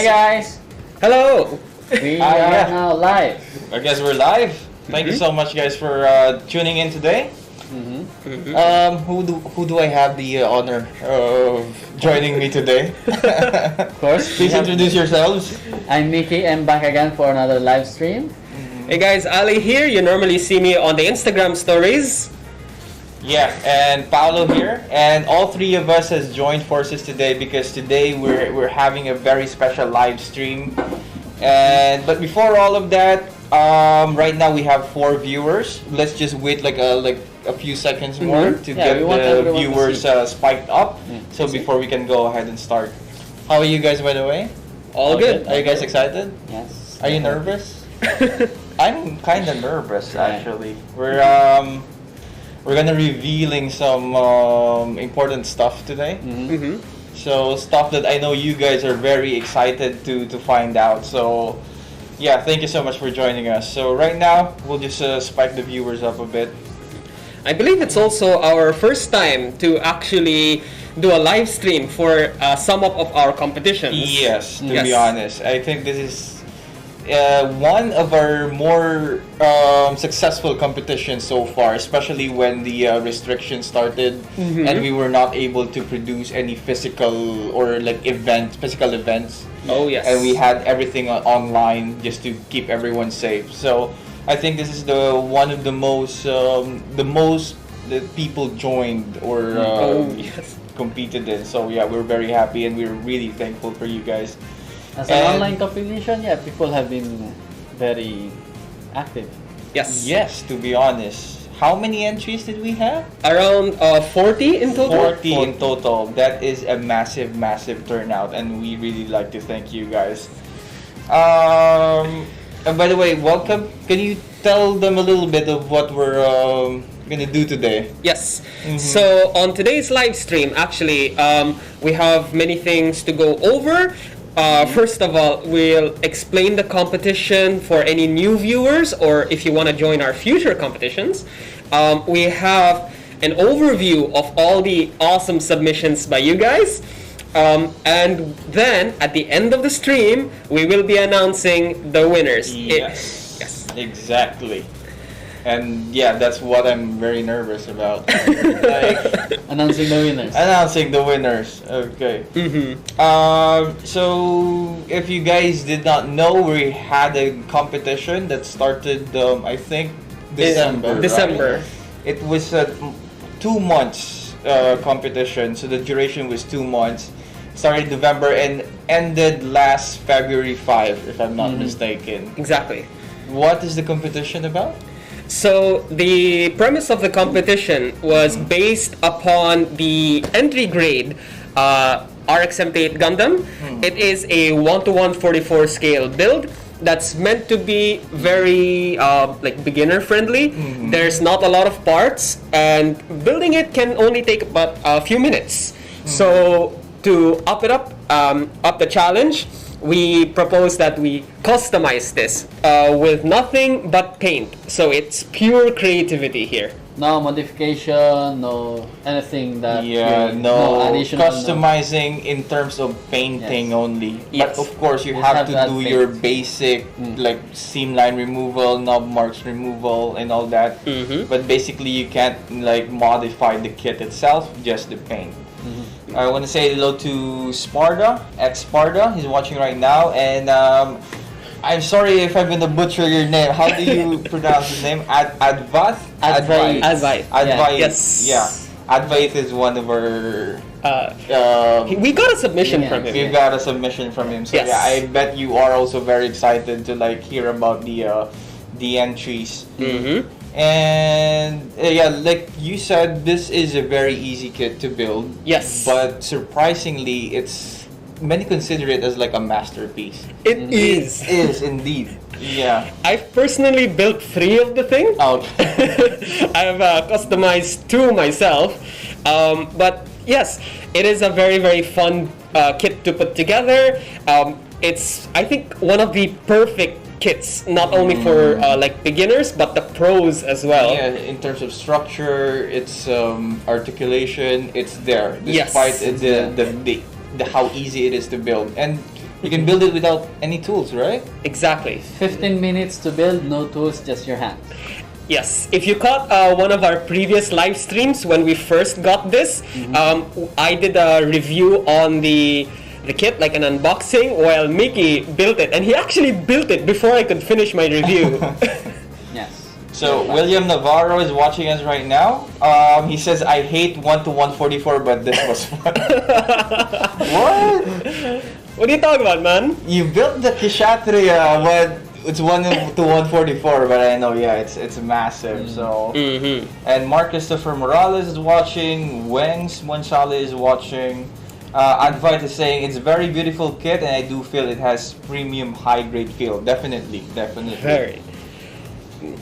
Hey guys, Hello! we are now live. I guess we're live. Thank you so much, guys, for tuning in today. Who do I have the honor of joining me today? Of course, Please introduce yourselves. I'm Mickey. I'm back again for another live stream. Hey guys, Ali here. You normally see me on the Instagram stories. Yeah, and Paulo here, and all three of us has joined forces today because today we're having a very special live stream. But before all of that, right now we have 4 viewers. Let's just wait like a few seconds more to get the viewers spiked up. So before we can go ahead and start. How are you guys, by the way? All good. Are you guys excited? Yes. Are you nervous? I'm kind of nervous actually. We're gonna revealing some important stuff today. So stuff that I know you guys are very excited to find out. So yeah, thank you so much for joining us. So right now we'll just spike the viewers up a bit. I believe it's also our first time to actually do a live stream for some of our competitions. Yes, to be honest, I think this is one of our more successful competitions so far, especially when the restrictions started and we were not able to produce any physical or physical events. Oh yes. And we had everything online just to keep everyone safe. So I think this is the one of the most that people joined or competed in. So yeah, we're very happy and we're really thankful for you guys. As an online competition, people have been very active. Yes. Yes, to be honest. How many entries did we have? Around 40 in total? 40 in total. That is a massive, massive turnout, and we really like to thank you guys. And by the way, welcome. Can you tell them a little bit of what we're gonna do today? Yes. So on today's live stream, actually, we have many things to go over. First of all, we'll explain the competition for any new viewers or if you want to join our future competitions. We have an overview of all the awesome submissions by you guys. And then at the end of the stream, we will be announcing the winners. Yes. Yes. Exactly. And yeah, that's what I'm very nervous about. Announcing the winners. Announcing the winners. Okay. So if you guys did not know, we had a competition that started, I think, December. December. Right? It was a 2 months competition, so the duration was 2 months. Started November and ended last February 5, if I'm not mistaken. Exactly. What is the competition about? So the premise of the competition was based upon the entry grade RX-78 Gundam. It is a 1:1 44 scale build that's meant to be very beginner friendly. There's not a lot of parts and building it can only take about a few minutes. So to up the challenge, we propose that we customize this with nothing but paint. So it's pure creativity here. No modification, no anything that. No additional. Customizing in terms of painting only. Yes. But of course, you You have have to to add do paint. your basic seam line removal, knob marks removal, and all that. But basically, you can't modify the kit itself, just the paint. I want to say hello to Sparda, ex-Sparda. He's watching right now, and I'm sorry if I'm gonna butcher your name. How do you pronounce his name? Advaith. Yes. Yeah. Advaith is one of our. We got a submission from him. We got a submission from him. So Yes. yeah, I bet you are also very excited to hear about the entries. And like you said, this is a very easy kit to build. Yes. But surprisingly, many consider it as like a masterpiece. It is. It is indeed. Yeah. I've personally built 3 of the thing. Okay. I've customized 2 myself. But yes, it is a very, very fun kit to put together. It's, I think, one of the perfect kits, not only for beginners, but the pros as well. Yeah, in terms of structure, its articulation, it's there. Despite the how easy it is to build. And You can build it without any tools, right? Exactly. 15 minutes to build, no tools, just your hands. Yes, if you caught one of our previous live streams when we first got this, I did a review on the kit, like an unboxing, while Mickey built it, and he actually built it before I could finish my review. Yes. So William Navarro is watching us right now. He says, I hate 1-144, but this was fun. What? What are you talking about, man? You built the Kshatriya, but it's 1-144, but I know, yeah, it's massive. So, and Mark Christopher Morales is watching. Wengs Monsale is watching. Advite is saying it's very beautiful kit, and I do feel it has premium high grade feel. Definitely. Very.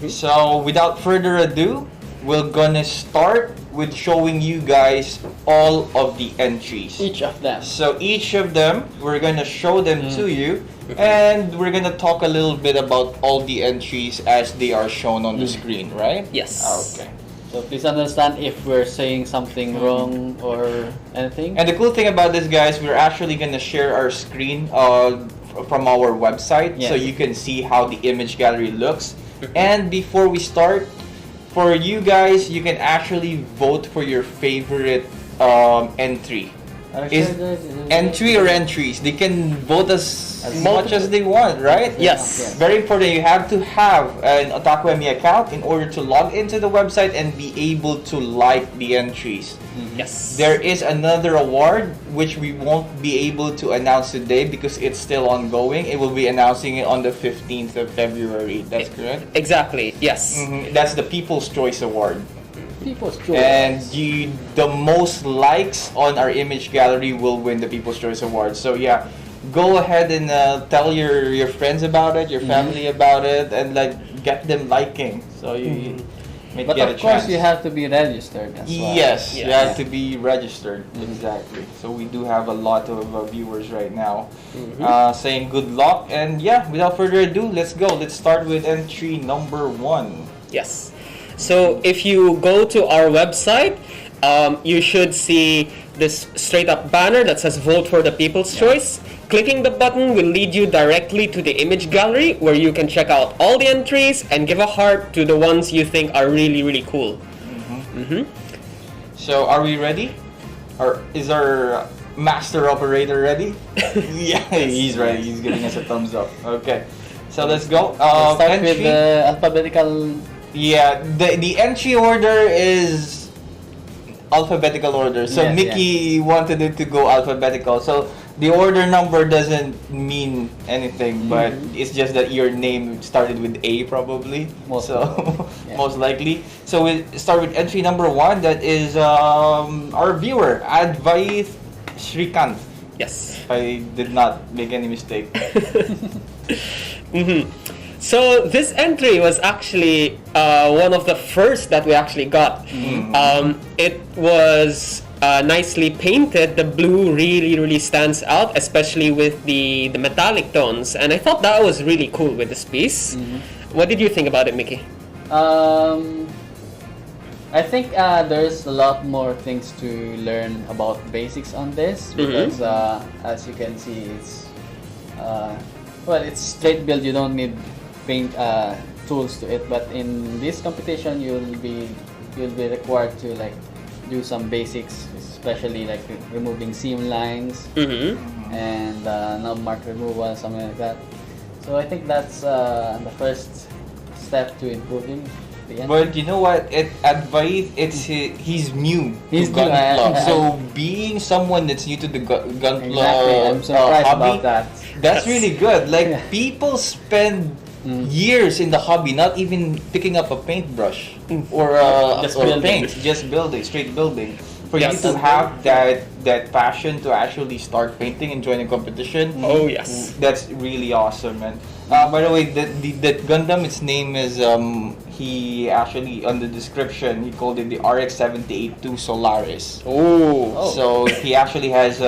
So without further ado, we're gonna start with showing you guys all of the entries. Each of them. So each of them, we're gonna show them to you, and we're gonna talk a little bit about all the entries as they are shown on the screen, right? Yes. Okay. So please understand if we're saying something wrong or anything. And the cool thing about this, guys, we're actually gonna share our screen from our website, so you can see how the image gallery looks. And before we start, for you guys, you can actually vote for your favorite entry. Entry or entries, they can vote as much as they want, right? Yes. Very important, you have to have an Otaku ME account in order to log into the website and be able to like the entries. Yes. There is another award which we won't be able to announce today because it's still ongoing. It will be announcing it on the 15th of February. That's correct? Exactly, yes. That's the People's Choice Award. People's Choice. And the most likes on our image gallery will win the People's Choice Award. So yeah, go ahead and tell your friends about it, your family about it, and like get them liking. So you may But get of a course, chance. you have to be registered as well. Yes, you Yeah. have to be registered. Exactly. So we do have a lot of viewers right now saying good luck. And yeah, without further ado, let's go. Let's start with entry number 1. Yes. So if you go to our website, you should see this straight up banner that says Vote for the People's Choice. Clicking the button will lead you directly to the image gallery where you can check out all the entries and give a heart to the ones you think are really, really cool. So are we ready? Or is our master operator ready? Yeah, he's ready. He's giving us a thumbs up. Okay. So let's go. Let's start Entry. with the alphabetical. Yeah, the entry order is alphabetical order. So Yes, Mickey wanted it to go alphabetical. So the order number doesn't mean anything, but it's just that your name started with A probably. Most Most likely. So we start with entry number 1. That is our viewer Advait Shrikant. Yes. I did not make any mistake. So this entry was actually one of the first that we actually got. It was nicely painted. The blue really stands out, especially with the metallic tones. And I thought that was really cool with this piece. What did you think about it, Mickey? I think there's a lot more things to learn about basics on this because as you can see, it's it's straight build. You don't need paint tools to it, but in this competition you'll be required to like do some basics, especially like removing seam lines and knob mark removal, something like that. So I think that's the first step to improving the entry. But you know what? He's new He's to gun new, club. So being someone that's new to the gun club Exactly, I'm surprised hobby, about that. that's really good. Like people spend years in the hobby, not even picking up a paintbrush or Just or building. paint, just building, straight building. For you Yes. to have that passion to actually start painting and join a competition. Oh yes. That's really awesome, man. By the way, that Gundam, its name is he actually on the description he called it the RX-78-2 Solaris. Oh. So he actually has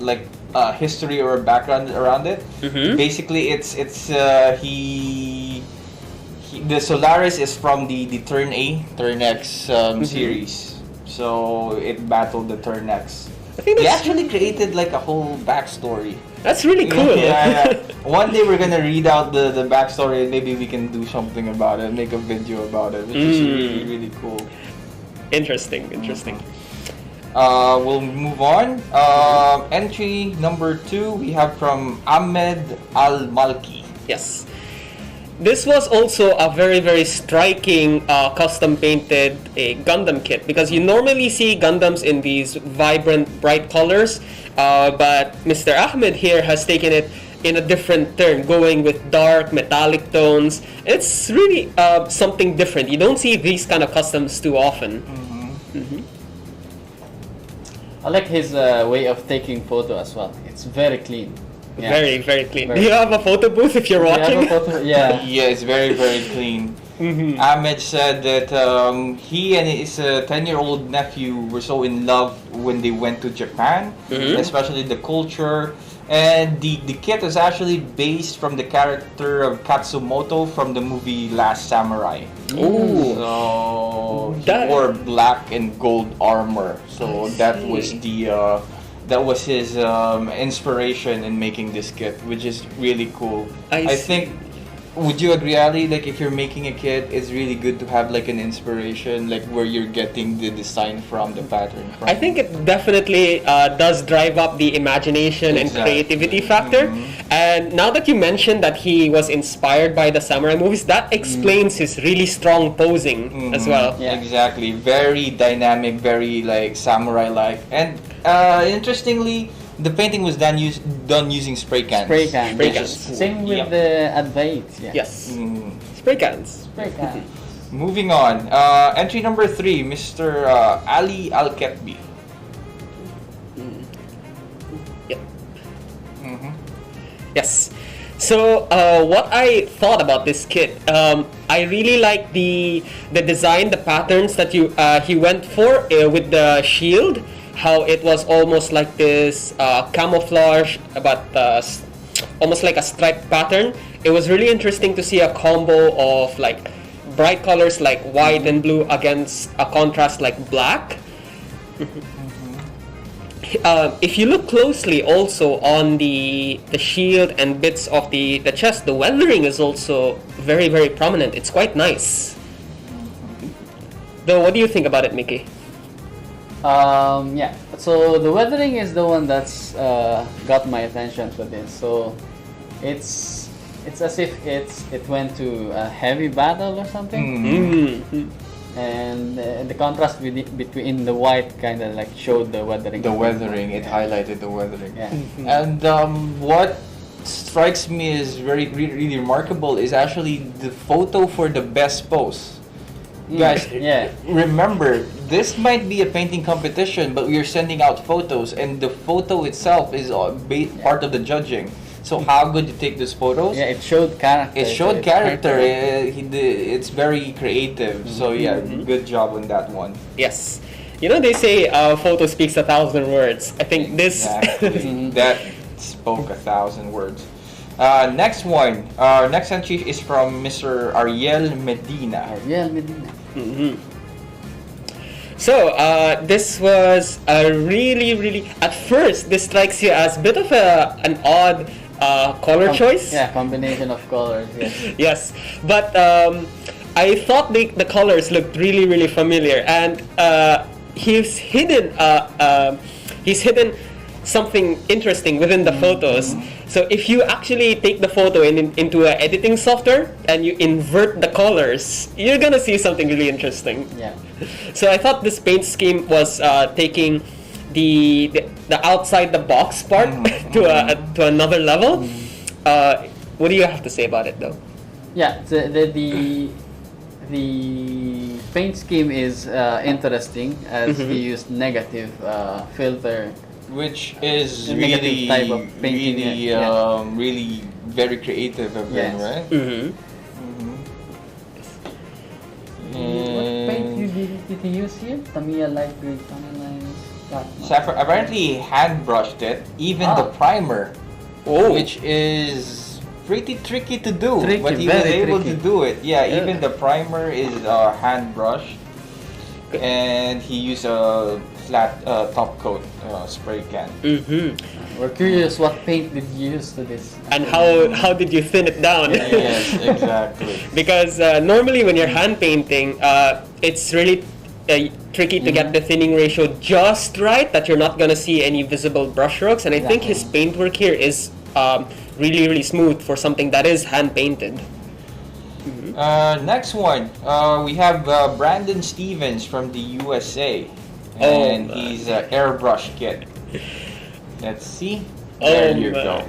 like a history or a background around it. Basically, the Solaris is from the Turn A, Turn X series. So it battled the Turn X. I think He that's actually created like a whole backstory. that's really cool. Yeah. One day we're gonna read out the backstory and maybe we can do something about it, make a video about it, which is really, really cool. Interesting. We'll move on. Entry number 2 we have from Ahmed Al Malki. Yes. This was also a very, very striking custom painted Gundam kit, because you normally see Gundams in these vibrant, bright colors, but Mr. Ahmed here has taken it in a different turn, going with dark, metallic tones. It's really something different. You don't see these kind of customs too often. I like his way of taking photo as well. It's very clean. Yeah. Very, very clean. Very Do you have a photo booth if you're Do you have watching? a photo? Yeah. Yeah, it's very, very clean. Ahmed said that he and his 10-year-old nephew were so in love when they went to Japan, especially the culture. And the kit is actually based from the character of Katsumoto from the movie Last Samurai. Ooh. So he That- wore black and gold armor. So that was his inspiration in making this kit, which is really cool. I think. Would you agree, Ali? Like, if you're making a kit, it's really good to have like an inspiration, like where you're getting the design from, the pattern from. I think it definitely does drive up the imagination and creativity factor. And now that you mentioned that he was inspired by the samurai movies, that explains his really strong posing as well. Yeah. Exactly. Very dynamic, very like samurai-like. And interestingly, the painting was done using spray cans. Spray cans. Spray Which cans. is cool. Same with Yep. the Advait. Yeah. Yes. Mm. Spray cans. Spray cans. Moving on. Entry number 3, Mr. Ali Al-Ketbi. Yep. Yes. So what I thought about this kit, I really like the design, the patterns that he went for with the shield. How it was almost like this camouflage, but almost like a striped pattern. It was really interesting to see a combo of like bright colors like white and blue against a contrast like black. If you look closely also on the shield and bits of the chest, the weathering is also very, very prominent. It's quite nice. Though, what do you think about it, Mickey? Yeah. So the weathering is the one that's got my attention for this. So it's as if it went to a heavy battle or something. And the contrast between the white kind of like showed the weathering. The weathering, it highlighted the weathering. Yeah. And what strikes me as really remarkable is actually the photo for the best pose. Guys, Yeah. remember, this might be a painting competition, but we are sending out photos, and the photo itself is part of the judging. So how good you take these photos? Yeah. It showed character. It showed character. It's very creative. So yeah, good job on that one. Yes. You know, they say photo speaks 1,000 words. I think this... Exactly. That spoke 1,000 words. Next one. Next entry is from Mr. Ariel Medina. Yeah, Medina. So, this was a really... At first, this strikes you as a bit of an odd color choice. Yeah, combination of colors. Yes. Yes, but I thought the colors looked really familiar, and he's hidden something interesting within the photos. So if you actually take the photo into an editing software and you invert the colors, you're gonna see something really interesting. Yeah. So I thought this paint scheme was taking the outside the box part to another level. What do you have to say about it, though? Yeah. The paint scheme is interesting as he used negative filter. Which is The negative really, type of painting, really very creative of them, Yes. right? What paint did he use here? Tamiya light green lines. So apparently he hand brushed it, even the primer, which is pretty tricky to do, Tricky, but he was very able tricky. to do it. Yeah, even the primer is hand brushed. and he used a flat top coat spray can. We're curious, what paint did you use to this? And how did you thin it down? Yes, exactly. Because normally when you're hand painting, it's really tricky to get the thinning ratio just right, that you're not gonna see any visible brush strokes. And I think his paint work here is really, really smooth for something that is hand painted. Next one, we have Brandon Stevens from the USA, and he's airbrush kit. Let's see. There you go.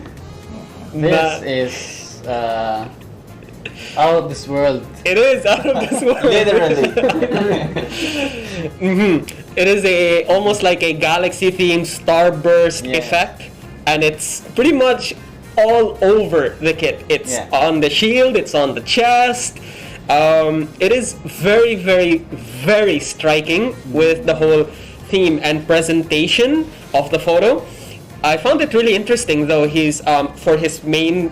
This is out of this world. It is out of this world. Literally. It is almost like a galaxy themed starburst effect, and it's pretty much all over the kit. It's on the shield, it's on the chest. It is very, very, very striking with the whole theme and presentation of the photo. I found it really interesting, though. He's for his main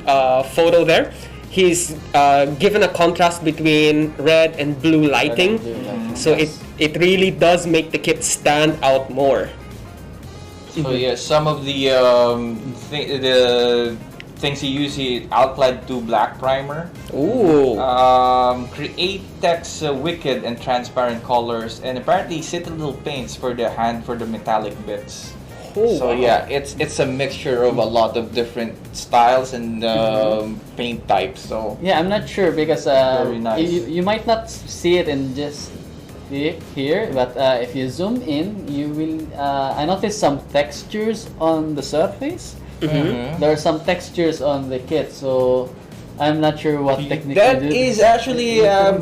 photo there, he's given a contrast between red and blue lighting, so it really does make the kit stand out more. So yeah, some of the things he used, he outlined 2 black primer. Ooh. Create text wicked and transparent colors, and apparently citadel paints for the hand for the metallic bits. So yeah, it's a mixture of a lot of different styles and paint types. So yeah, I'm not sure because very nice. you might not see it in just here, but if you zoom in, you will. I noticed some textures on the surface. There are some textures on the kit, so I'm not sure what technique. That is actually a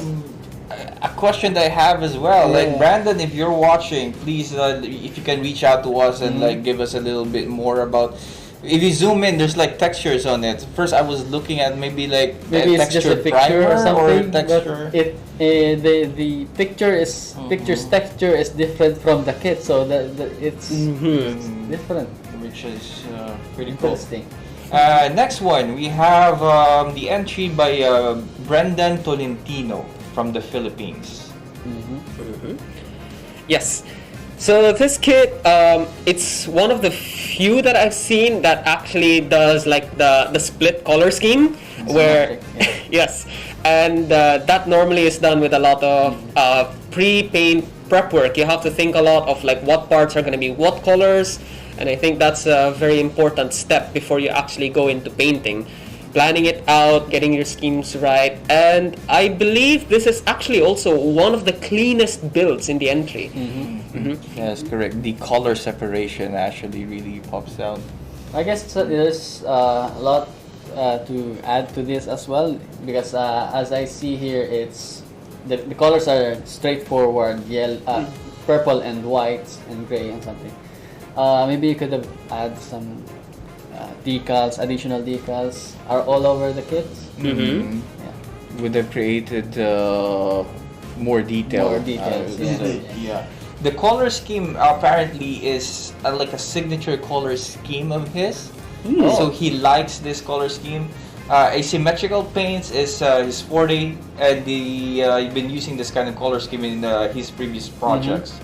question that I have as well. Like Brandon, if you're watching, please, if you can reach out to us and like give us a little bit more about. If you zoom in, there's like textures on it. First, I was looking at maybe it's just a picture or something. Texture. But the picture's texture is different from the kit, so it's different. Which is pretty cool. Interesting. Next one, we have the entry by Brendan Tolentino from the Philippines. Yes. So this kit, it's one of the few that I've seen that actually does like the split color scheme, where yes, and that normally is done with a lot of pre-paint prep work. You have to think a lot of like what parts are going to be what colors. And I think that's a very important step before you actually go into painting. Planning it out, getting your schemes right. And I believe this is actually also one of the cleanest builds in the entry. Yes, correct. The color separation actually really pops out. I guess there's a lot to add to this as well, because as I see here, it's the colors are straightforward, yellow, purple and white and gray and something. Maybe you could have add some decals, additional decals are all over the kit. Would have created more detail. More details, yeah. The color scheme apparently is like a signature color scheme of his. So he likes this color scheme. Asymmetrical paints is his forte, and he's been using this kind of color scheme in his previous projects.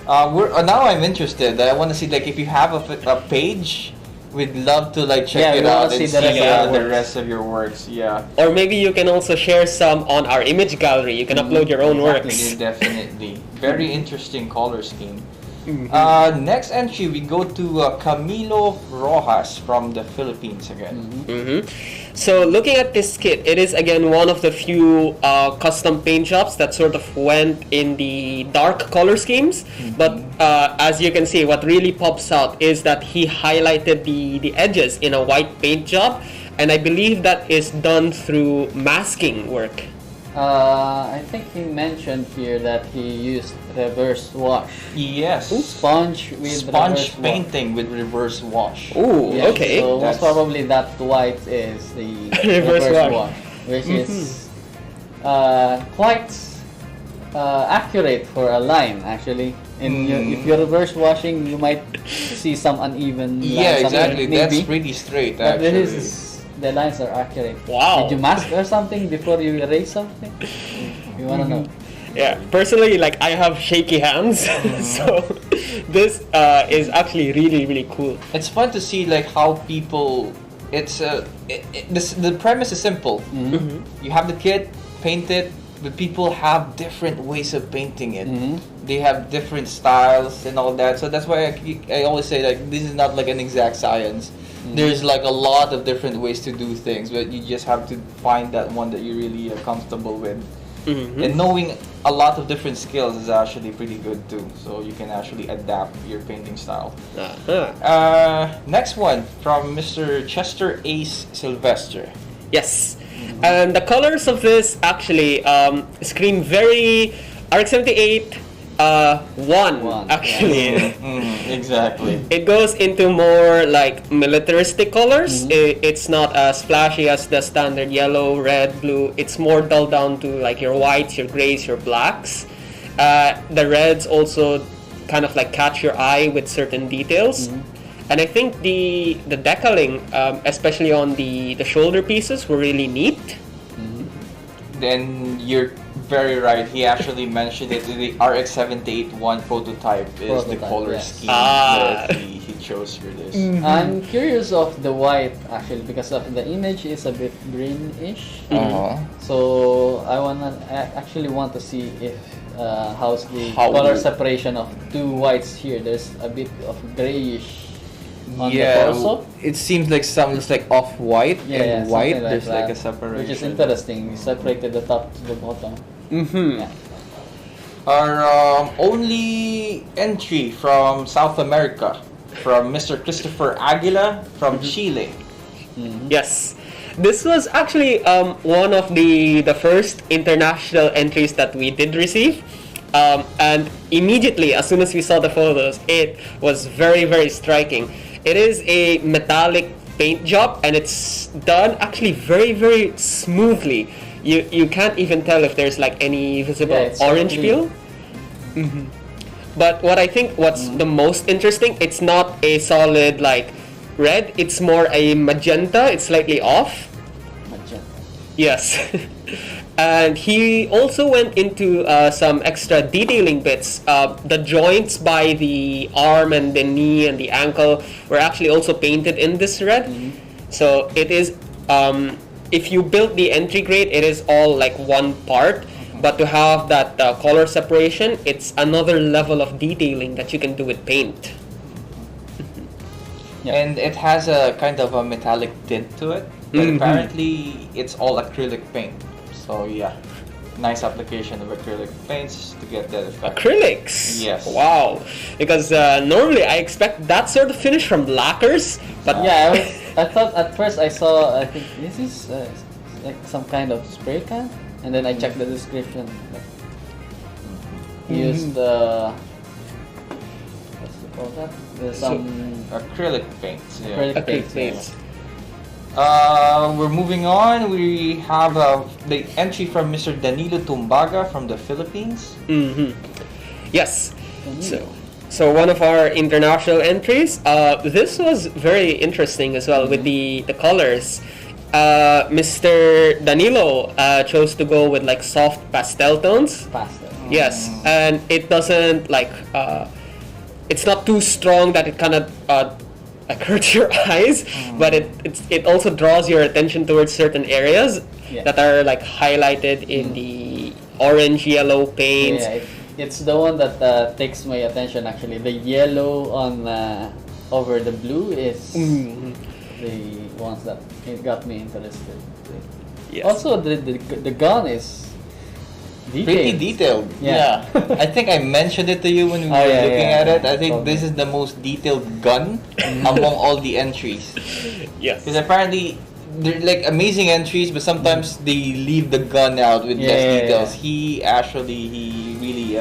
Now I'm interested. I want to see like if you have a page, we'd love to like check it out and see the rest of your works. Yeah. Or maybe you can also share some on our image gallery. You can upload your own works. Definitely. Very interesting color scheme. Next entry, we go to Camilo Rojas from the Philippines again. So looking at this kit, it is again one of the few custom paint shops that sort of went in the dark color schemes. But as you can see, what really pops out is that he highlighted the edges in a white paint job, and I believe that is done through masking work. I think he mentioned here that he used reverse wash. Yes. Sponge painting with reverse wash. Ooh, yes, okay. So most probably that white is the reverse wash, which is quite accurate for a line actually. If you're reverse washing, you might see some uneven lines. Yeah, exactly. That's pretty straight actually. But the lines are accurate. Wow. Did you mask or something before you erase something? You wanna know? Yeah, personally, like I have shaky hands, so this is actually really cool. It's fun to see like how people. The premise is simple. You have the kit, paint it, but people have different ways of painting it. They have different styles and all that. So that's why I always say like this is not like an exact science. There's like a lot of different ways to do things, but you just have to find that one that you really are comfortable with. And knowing a lot of different skills is actually pretty good too. So you can actually adapt your painting style. Next one from Mr. Chester Ace Sylvester. Yes, and the colors of this actually scream very RX-78 one actually. Exactly. It goes into more like militaristic colors. It's not as flashy as the standard yellow, red, blue. It's more dulled down to like your whites, your grays, your blacks. The reds also kind of like catch your eye with certain details. And I think the decaling, especially on the shoulder pieces, were really neat. Then you're very right. He actually mentioned it. The RX-781 prototype is the color scheme that he chose for this. I'm curious of the white actually because of the image is a bit greenish. So I actually want to see if how's the color separation of two whites here. There's a bit of grayish on the torso. It seems like it's like off-white and white. Like there's that, like a separation. which is interesting. We separated the top to the bottom. Our only entry from South America, from Mr. Christopher Aguilar from Chile. Yes, this was actually one of the first international entries that we did receive. And immediately, as soon as we saw the photos, it was very striking. It is a metallic paint job, and it's done actually very smoothly. You can't even tell if there's like any visible orange peel. But what I think what's the most interesting, it's not a solid like red. It's more a magenta. It's slightly off. Magenta. Yes. And he also went into some extra detailing bits. The joints by the arm and the knee and the ankle were actually also painted in this red. So it is, if you build the entry grade, it is all like one part. But to have that color separation, it's another level of detailing that you can do with paint. And it has a kind of a metallic tint to it. But apparently, it's all acrylic paint. So yeah, nice application of acrylic paints to get that effect. Acrylics? Yes. Wow. Because normally I expect that sort of finish from lacquers, but Yeah, I thought at first I saw, I think this is like some kind of spray can, and then I checked the description. Used what's it called that? There's some Acrylic paints. Yeah. acrylic paints. We're moving on. We have the entry from Mr. Danilo Tombaga from the Philippines. Yes. So one of our international entries. This was very interesting as well with the colors. Mr. Danilo chose to go with like soft pastel tones. Pastel. Yes, and it doesn't like it's not too strong that it kind of like hurts your eyes, but it also draws your attention towards certain areas that are like highlighted in the orange yellow paints. Yeah, it's the one that takes my attention actually. The yellow on over the blue is the ones that it got me interested. Yes. Also, the gun is Pretty detailed. Yeah. I think I mentioned it to you when we were looking at it. I think this is the most detailed gun among all the entries. Yes. Because apparently they're like amazing entries, but sometimes they leave the gun out with less details. He really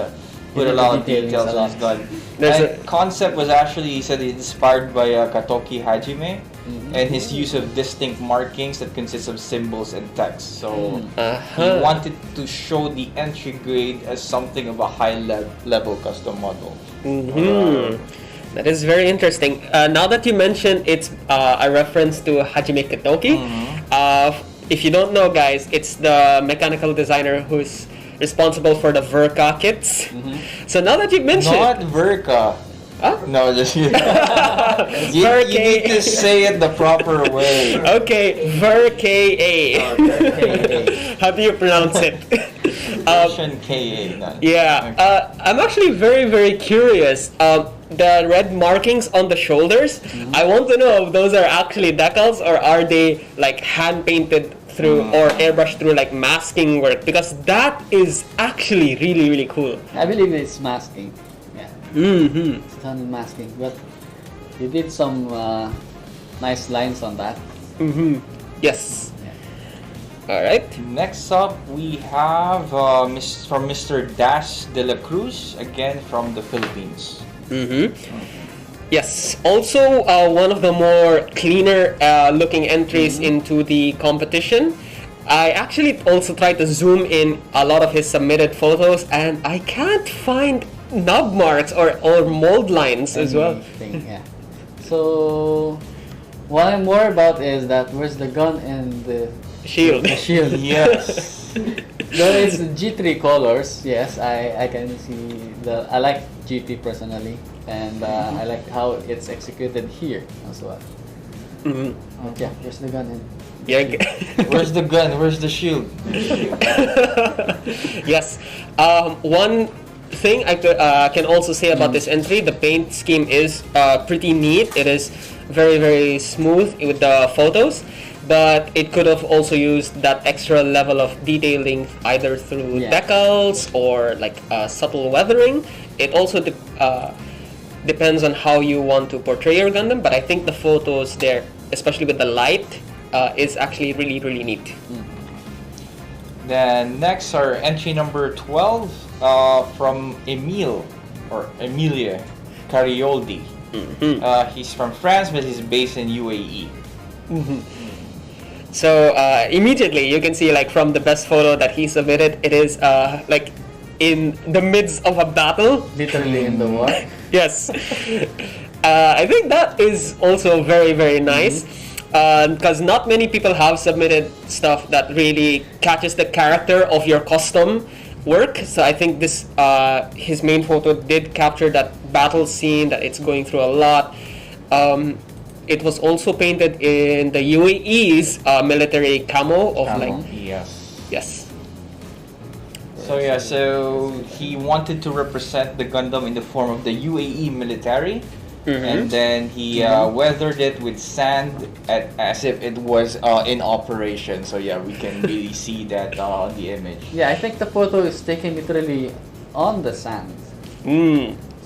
put a lot of details on his gun. The concept was actually, he said, inspired by Katoki Hajime and his use of distinct markings that consist of symbols and text. So he wanted to show the entry grade as something of a high level custom model. That is very interesting. Now that you mentioned it's a reference to Hajime Katoki, if you don't know, guys, it's the mechanical designer who's responsible for the Verka kits. So now that you mentioned, Not Verka. Huh? No, just you need to say it the proper way. Okay, Verka. How do you pronounce it? Russian KA. Yeah, I'm actually very, very curious. The red markings on the shoulders, I want to know if those are actually decals or are they like hand painted through or airbrushed through like masking work, because that is actually really, really cool. I believe it's masking. Yeah. It's done masking, but you did some nice lines on that. Yes. All right. Next up, we have from Mr. Dash de la Cruz, again from the Philippines. Yes. Also, one of the more cleaner looking entries into the competition. I actually also tried to zoom in a lot of his submitted photos, and I can't find nub marks or mold lines as well. Yeah. So, what I'm more about is that where's the gun and the Shield. The shield. Yes. Though it's G3 colors, yes, I can see I like G3 personally, and I like how it's executed here as well. Yeah, here's the gun and Yeah. Where's the gun? Where's the shield? Yes. One thing I can also say about this entry, the paint scheme is pretty neat. It is very, very smooth with the photos, but it could have also used that extra level of detailing either through decals or like subtle weathering. It also depends on how you want to portray your Gundam, but I think the photos there, especially with the light, is actually really, really neat. Then next our entry number 12 from Emilia Carioldi. He's from France, but he's based in UAE. So immediately you can see, like, from the best photo that he submitted, it is like in the midst of a battle. literally in the war. Yes. I think that is also very, very nice, because not many people have submitted stuff that really catches the character of your custom work. So I think this his main photo did capture that battle scene that it's going through a lot. It was also painted in the UAE's military camo of yes. So yeah, so he wanted to represent the Gundam in the form of the UAE military, and then he weathered it with sand as if it was in operation. So yeah, we can really see that on the image. Yeah, I think the photo is taken literally on the sand.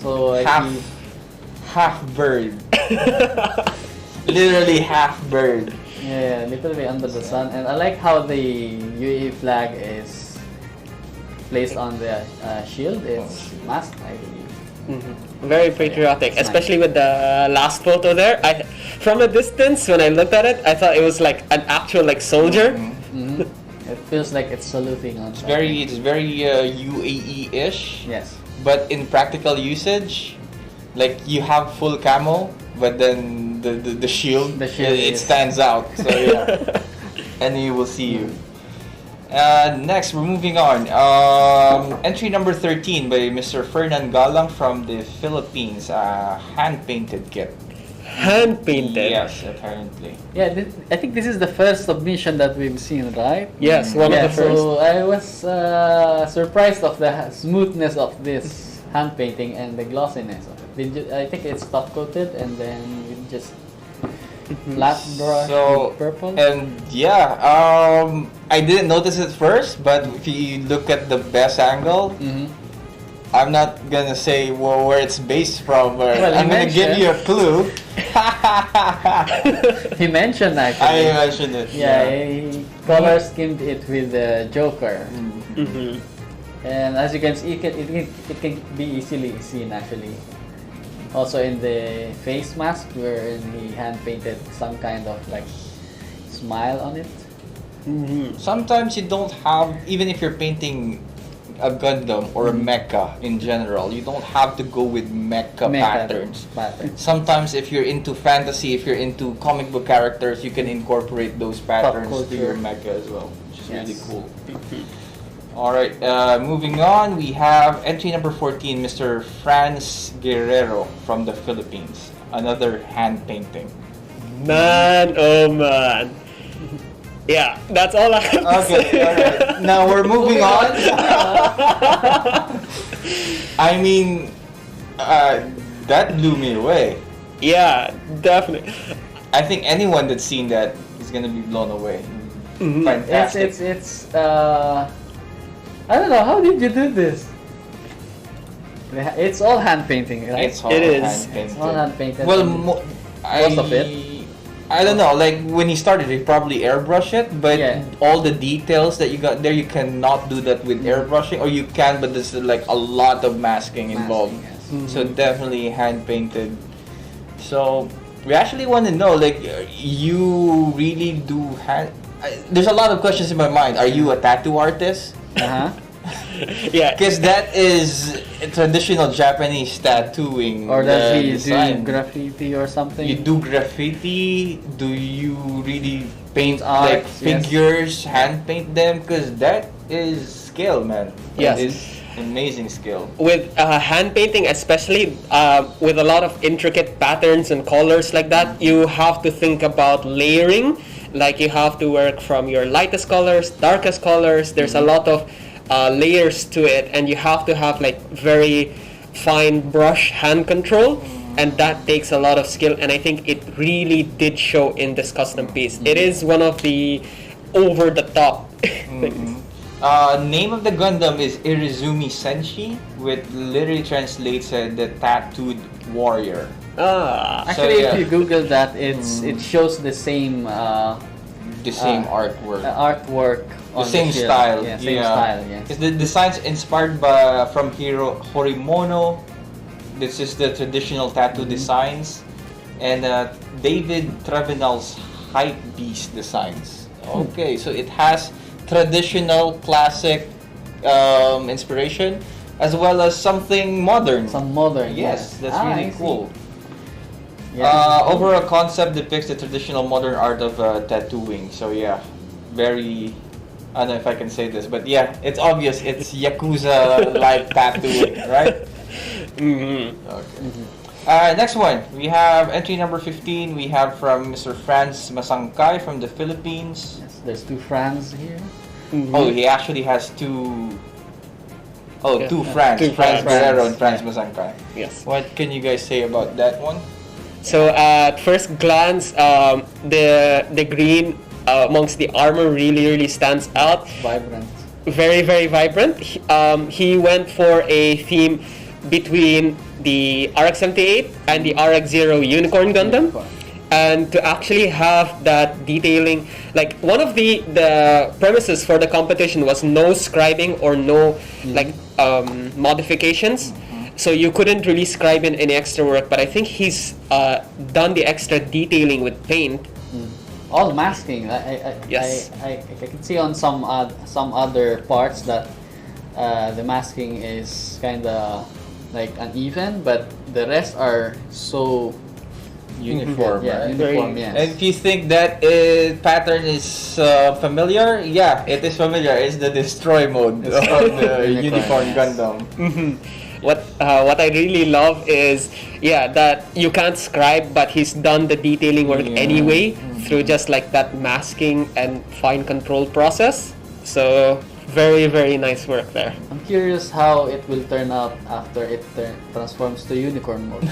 So half bird. Literally half bird. Yeah, literally under the sun. And I like how the UAE flag is placed on the shield. It's masked, I believe. Very patriotic, It's especially with the last photo there. From a distance, when I looked at it, I thought it was like an actual like soldier. It feels like it's saluting on. It's very UAE-ish. Yes. But in practical usage, like you have full camo, but then the shield, it stands out. So yeah, and he will see you. Next, we're moving on. Entry number 13 by Mr. Fernan Galang from the Philippines. Hand-painted kit. Hand-painted? Yes, apparently. Yeah, I think this is the first submission that we've seen, right? Yes, one of the first. So I was surprised of the smoothness of this hand painting and the glossiness of it. I think it's top coated and then you just flat brush with purple. And yeah, I didn't notice it first, but if you look at the best angle, I'm not gonna say where it's based from, but I'm gonna give you a clue. He mentioned actually. I mentioned it. Yeah, he color schemed it with the Joker. And as you can see, it can be easily seen actually. Also in the face mask, where he hand painted some kind of like smile on it. Sometimes you don't have, even if you're painting a Gundam or a mecha in general, you don't have to go with mecha patterns. Sometimes if you're into fantasy, if you're into comic book characters, you can incorporate those patterns to your mecha as well, which is really cool. All right, moving on, we have entry number 14, Mr. Franz Guerrero from the Philippines. Another hand painting. Man, oh man. Yeah, that's all I have to say. Okay, all right. Now we're moving on. I mean, that blew me away. Yeah, definitely. I think anyone that's seen that is gonna be blown away. Mhm. Fantastic. It's I don't know, how did you do this? It's all hand painting, right? It's all It is. hand painted. It's all hand painted. Well, most of it. I don't know. Like when he started, he probably airbrush it, but Yeah. all the details that you got there, you cannot do that with airbrushing, or you can, but there's like a lot of masking involved. Masking, yes. So definitely hand painted. So we actually want to know, like, you really do hand. There's a lot of questions in my mind. Are you a tattoo artist? Uh-huh. Yeah. Because that is traditional Japanese tattooing. Or does the he design. do graffiti or something? You do graffiti? Do you really paint Art, like yes. figures, hand paint them? Because that is skill, man. Yes. That is amazing skill. With hand painting, especially with a lot of intricate patterns and colors like that, you have to think about layering. Like you have to work from your lightest colors, darkest colors. There's a lot of layers to it, and you have to have like very fine brush hand control, and that takes a lot of skill. And I think it really did show in this custom piece. It is one of the over the top things. Name of the Gundam is Irizumi Senshi, which literally translates the tattooed warrior. Ah. Actually, So, yeah. if you Google that, it shows the same The same artwork. artwork. The On same shield. style. Yeah, same style. Yes. Because the design's inspired by from Horimono. This is the traditional tattoo designs, and David Travenal's Hype Beast designs. Okay, so it has traditional, classic inspiration, as well as something modern. Some modern. Yes, yeah. that's really I see. cool. Yeah. Overall concept depicts the traditional modern art of tattooing. So yeah, very. I don't know if I can say this, but yeah, it's obvious. It's Yakuza-like tattooing, right? Mhm. Okay. Next one, we have entry number 15. We have from Mr. Franz Masangkay from the Philippines. Yes, there's two Franz here. Mhm. Oh, he actually has two. Oh, Yeah. two Franz. Two Franz Franz. Guerrero and Franz Masangkay. Yes. What can you guys say about that one? So at first glance, the green amongst the armor really stands out. Vibrant. Very vibrant. He went for a theme between the RX-78 and the RX-0 Unicorn Gundam. And to actually have that detailing, like one of the premises for the competition was no scribing or no like modifications. So you couldn't really scribe in any extra work, but I think he's done the extra detailing with paint. All masking. Yes. I can see on some other parts that the masking is kind of like uneven, but the rest are so Uniform, Yeah, right? uniform. Yes. And if you think that pattern is familiar, yeah, it is familiar. It's the destroy mode of the Unicorn yes. Gundam. What I really love is that you can't scribe, but he's done the detailing work Yeah. anyway through just like that masking and fine control process. So very nice work there. I'm curious how it will turn out after it transforms to unicorn mode.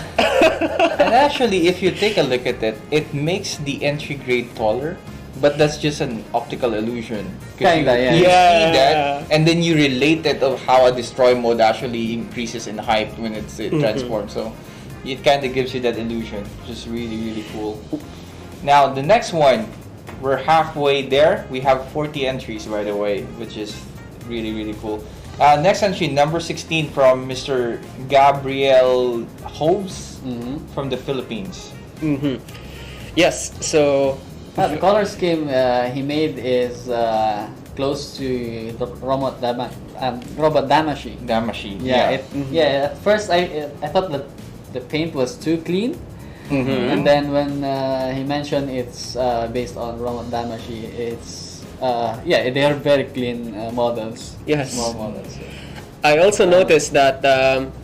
And actually, if you take a look at it, it makes the entry grade taller, but that's just an optical illusion. 'Cause Kinda, yeah. You see Yeah. that, and then you relate it of how a destroy mode actually increases in height when it transforms. So it kind of gives you that illusion, which is really cool. Now the next one, we're halfway there. We have 40 entries, by the way, which is really cool. Next entry, number 16 from Mr. Gabriel Hobbs from the Philippines. Yes. So The color scheme he made is close to the robot Damashi. Damashi. At first I thought that the paint was too clean, and then when he mentioned it's based on robot Damashi, it's yeah, they are very clean models. Yes. Small models. Yeah. I also noticed that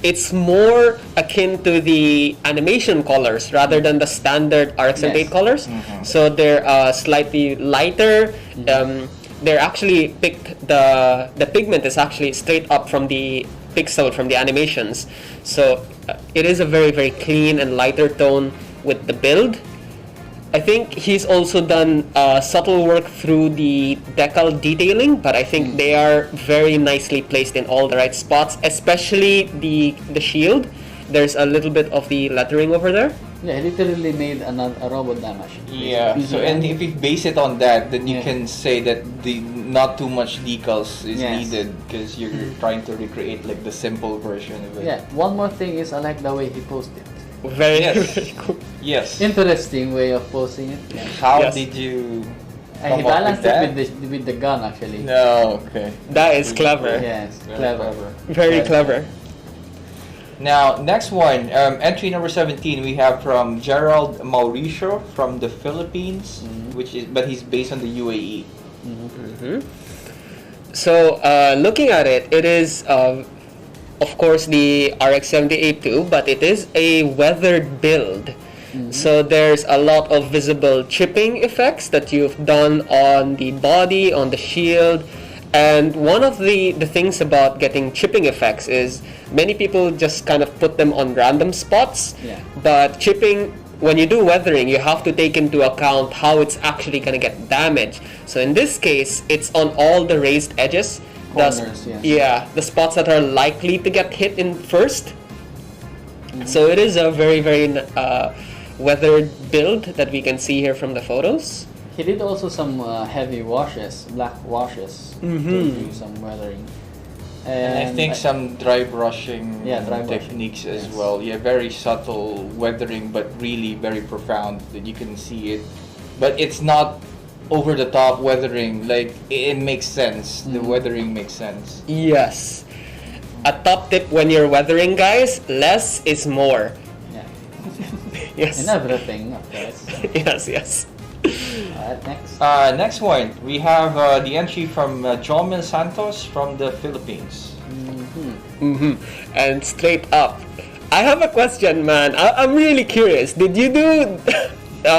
it's more akin to the animation colors rather than the standard RX-78 Yes. colors. So they're slightly lighter. They're actually picked, the pigment is actually straight up from the pixel from the animations. So it is a very, very clean and lighter tone with the build. I think he's also done subtle work through the decal detailing, but I think they are very nicely placed in all the right spots, especially the shield. There's a little bit of the lettering over there. Yeah, he literally made a robot damage. Yeah. So and if you base it on that, then you Yeah. can say that the not too much decals is Yes. needed because you're trying to recreate like the simple version of it. Yeah, one more thing is I like the way he posted. Very, Yes. very cool. Yes. Interesting way of posting it. Yeah. How Yes. did you And he come up balanced with it that? with the gun actually. No, okay. That is clever. Yes, Very clever. Very Yes. clever. Now, next one, entry number 17, we have from Gerald Mauricio from the Philippines, but he's based on the UAE. So looking at it, it is of course the RX-78 too, but it is a weathered build. So there's a lot of visible chipping effects that you've done on the body, on the shield. And one of the things about getting chipping effects is many people just kind of put them on random spots. Yeah. But chipping, when you do weathering, you have to take into account how it's actually going to get damaged. So in this case, it's on all the raised edges. Corners, yes. Yeah, the spots that are likely to get hit in first. So it is a very, very weathered build that we can see here from the photos. He did also some heavy washes, black washes, to do some weathering. And I think some dry brushing Yeah, dry brushing. techniques as Yes. well. Yeah, very subtle weathering, but really very profound that you can see it. But it's not over the top weathering. Like it makes sense. The weathering makes sense. Yes. A top tip when you're weathering, guys, less is more. Yeah. Yes. And everything, of course. Yes, yes. Alright, next. Next one, we have the entry from Jomel Santos from the Philippines. And straight up, I have a question, man. I'm really curious. Did you do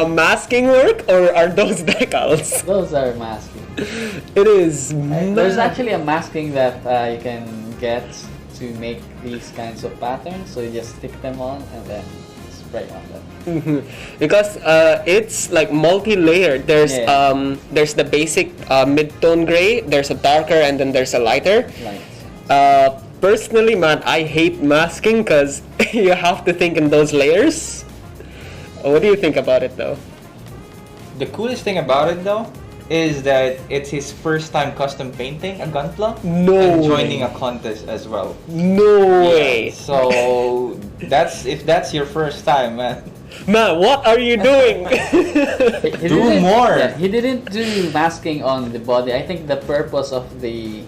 masking work or are those decals? Those are masking. It is. There's mad. actually a masking that you can get to make these kinds of patterns. So you just stick them on and then spray on them. Because it's like multi-layered. There's Yeah. there's the basic mid-tone gray. There's a darker and then there's a lighter. Like, Personally, man, I hate masking because you have to think in those layers. What do you think about it, though? The coolest thing about it though is that it's his first time custom painting a gunpla No and way. joining a contest as well. No way. So if that's your first time, man. Man, what are you doing? he Do didn't- more. Yeah, he didn't do masking on the body. I think the purpose of the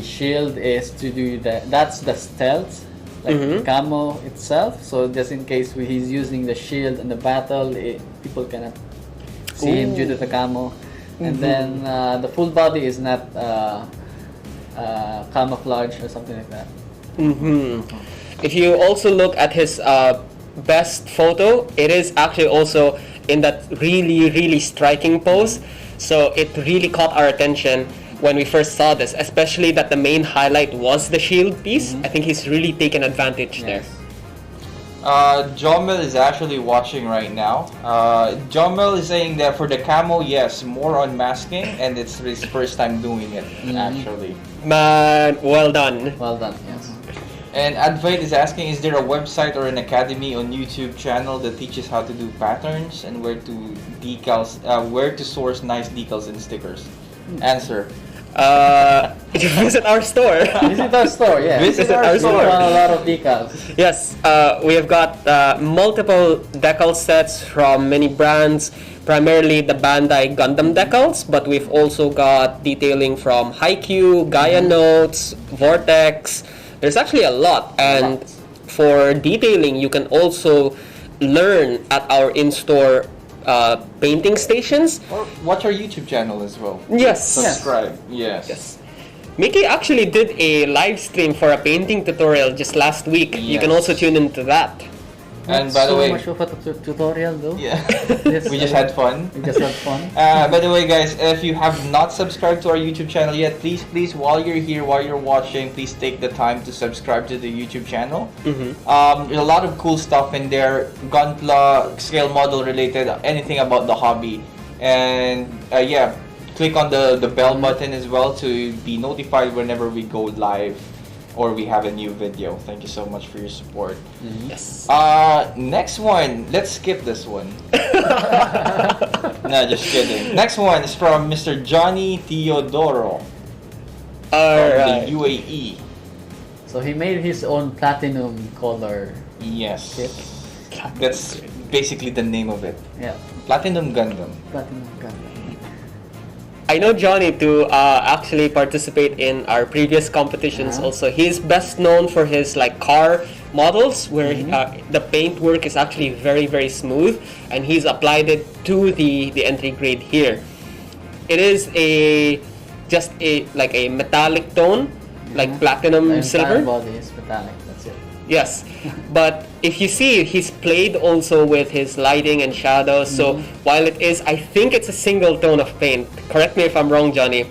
shield is to do that. That's the stealth, like the camo itself. So just in case he's using the shield in the battle, people cannot see him due to the camo. And then the full body is not camouflage or something like that. If you also look at his best photo, it is actually also in that really, really striking pose. So it really caught our attention when we first saw this, especially that the main highlight was the shield piece. I think he's really taken advantage there. Jomel is actually watching right now. Jomel is saying that for the camo, yes, more on masking, and it's his first time doing it, actually. Man, well done. Well done. Yes. And Advait is asking, is there a website or an academy on YouTube channel that teaches how to do patterns and where to source nice decals and stickers? Answer. Visit our store. Visit our store. Yeah. Visit our We store. found a lot of decals. Yes, we have got multiple decal sets from many brands, primarily the Bandai Gundam decals, but we've also got detailing from Haikyuu, Gaia Notes, Vortex. There's actually a lot, and for detailing, you can also learn at our in-store painting stations. Or watch our YouTube channel as well. Yes. Subscribe. Yes. Yes. Mickey actually did a live stream for a painting tutorial just last week. You can Yes. also tune into that. And by the way, much of a tutorial though. yeah, Yes, we just had fun. We just had fun. By the way, guys, if you have not subscribed to our YouTube channel yet, please, while you're here, while you're watching, please take the time to subscribe to the YouTube channel. There's a lot of cool stuff in there, Gunpla, scale model related, anything about the hobby. And yeah, click on the bell button as well to be notified whenever we go live or we have a new video. Thank you so much for your support. Yes. Next one. Let's skip this one. No, just kidding. Next one is from Mr. Johnny Teodoro from the UAE. So he made his own platinum color. Yes. Kit. That's basically the name of it. Yeah, Platinum Gundam. platinum Gundam. I know Johnny to actually participate in our previous competitions. Also, he's best known for his like car models, where the paint work is actually very very smooth, and he's applied it to the entry grade here. It is just a metallic tone, like platinum The silver. entire body is metallic. That's it. Yes, but if you see, he's played also with his lighting and shadows. So while it is, I think it's a single tone of paint. Correct me if I'm wrong, Johnny.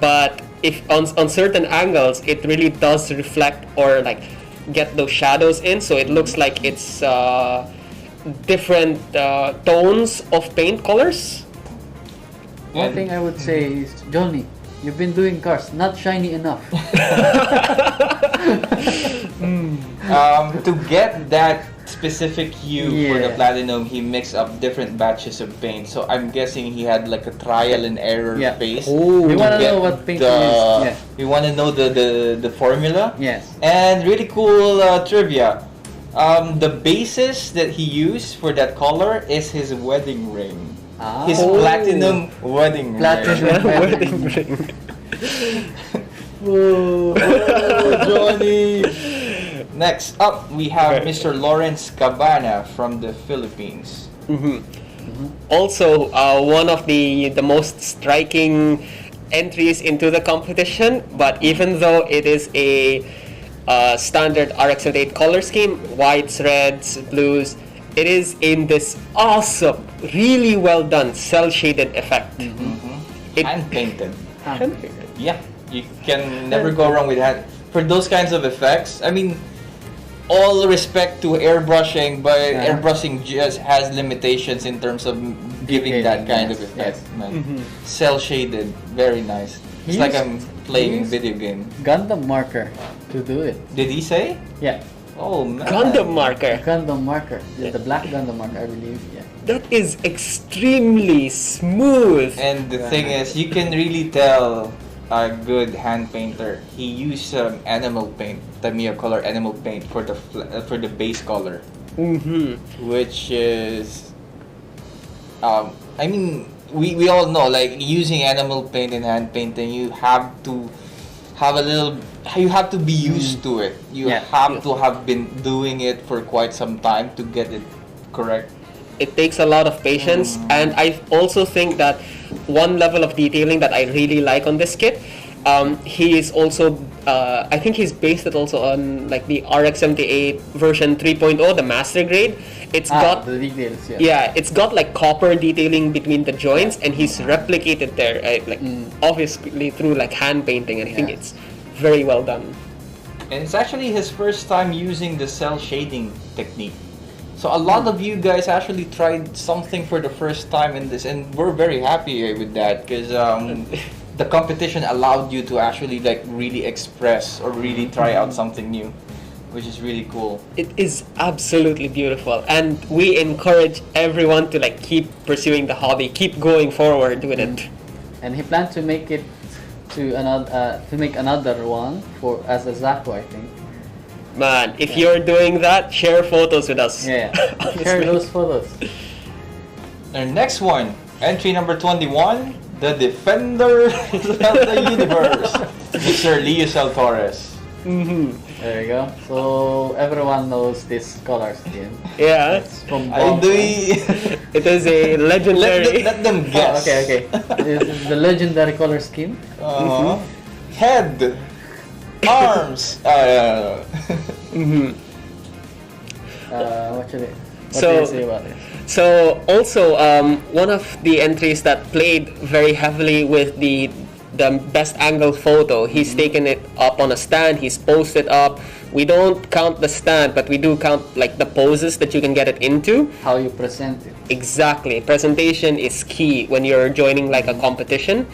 But if on certain angles, it really does reflect or like get those shadows in. So it looks like it's different tones of paint colors. One thing I would say is, Johnny, you've been doing cars, not shiny enough. To get that specific hue for the Yeah. platinum, he mixed up different batches of paint. So I'm guessing he had like a trial and error Yeah. phase. We want to get know what paint the- is. Yeah. We want to know the formula. Yes. And really cool trivia. The basis that he used for that color is his wedding ring. His platinum wedding Platinum ring. Wedding ring. Oh, Johnny! Next up, we have Mr. Lawrence Cabana from the Philippines. Also, one of the most striking entries into the competition. But even though it is a standard RX-78 color scheme, whites, reds, blues, it is in this awesome, really well done cell shaded effect. It- Hand painted. Hand-painted. Yeah, you can never go wrong with that. For those kinds of effects, I mean, all respect to airbrushing, but airbrushing just has limitations in terms of giving that kind of effect. Man. Cell shaded, very nice. It's like I'm playing a video game. Gundam marker to do it. Did he say? Yeah, Oh man. Gundam marker. Gundam marker. The black Gundam marker, I believe. Yeah. That is extremely smooth. And the thing is, you can really tell a good hand painter. He used animal paint, Tamiya color animal paint for the base color, which is, I mean, we all know, like, using animal paint in hand painting, you have to be used to it. You have to have been doing it for quite some time to get it correct. It takes a lot of patience, and I also think that one level of detailing that I really like on this kit, he is also, I think he's based it also on like the RX-78 version 3.0, the master grade. It's got the details. it's got like copper detailing between the joints, and he's replicated there, obviously through like hand painting, and I think it's very well done. And it's actually his first time using the cell shading technique. So a lot of you guys actually tried something for the first time in this, and we're very happy with that, because the competition allowed you to actually like really express or really try out something new, which is really cool. It is absolutely beautiful, and we encourage everyone to like keep pursuing the hobby, keep going forward with it. And he planned to make it to another one for as a Zaku, I think. Man, if you're doing that, share photos with us. Yeah, share those photos. And next one, entry number 21, the Defender of the Universe, Mr. Leo Torres. There you go. So everyone knows this color scheme. Yeah. It's from I Bong. do. It is a legendary. Let them guess. Okay. This is the legendary color scheme. Head, arms. What do you So- say about it? So also, one of the entries that played very heavily with the best angle photo, he's taken it up on a stand, he's posted up. We don't count the stand, but we do count like the poses that you can get it into. How you present it. Exactly. Presentation is key when you're joining like a competition.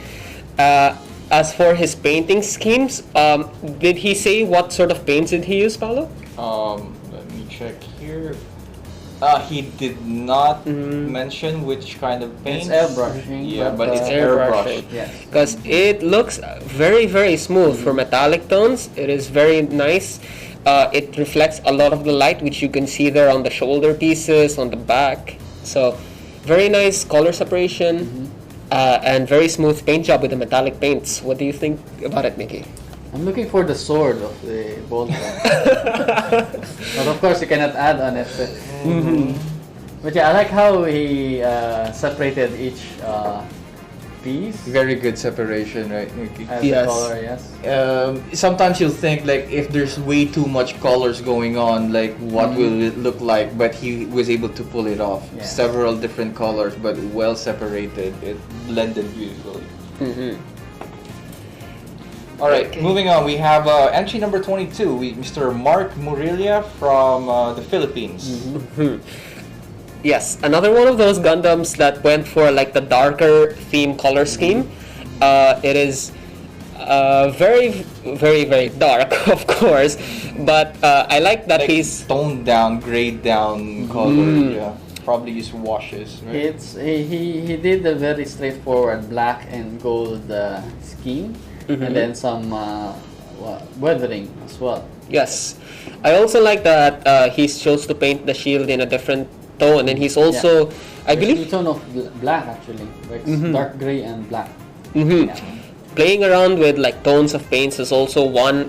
As for his painting schemes, did he say what sort of paints did he use, Paulo? Let me check here. He did not mention which kind of paint. It's airbrushing. Yeah, but it's airbrushing. airbrush. Yes. Because it looks very, very smooth for metallic tones. It is very nice. It reflects a lot of the light, which you can see there on the shoulder pieces, on the back. So, very nice color separation and very smooth paint job with the metallic paints. What do you think about it, Mickey? I'm looking for the sword of the bolt gun. But of course you cannot add on it. But yeah, I like how he separated each piece Very good separation, right, Mickey? as Yes. a color, yes. Sometimes you'll think like if there's way too much colors going on, like what will it look like? But he was able to pull it off. Yeah. Several different colors, but well separated. It blended beautifully. All right, moving on. We have entry number 22. Mr. Mark Morelia from the Philippines. Yes, another one of those Gundams that went for like the darker theme color scheme. It is very, very, very dark, of course, but I like that Like he's toned down, grayed down color. Yeah, probably use washes. Right? It's he did a very straightforward black and gold scheme, and then some weathering as well. yes. I also like that he chose to paint the shield in a different tone, and he's also, I There's believe, two tone of black actually. Like it's dark gray and black. playing around with like tones of paints is also one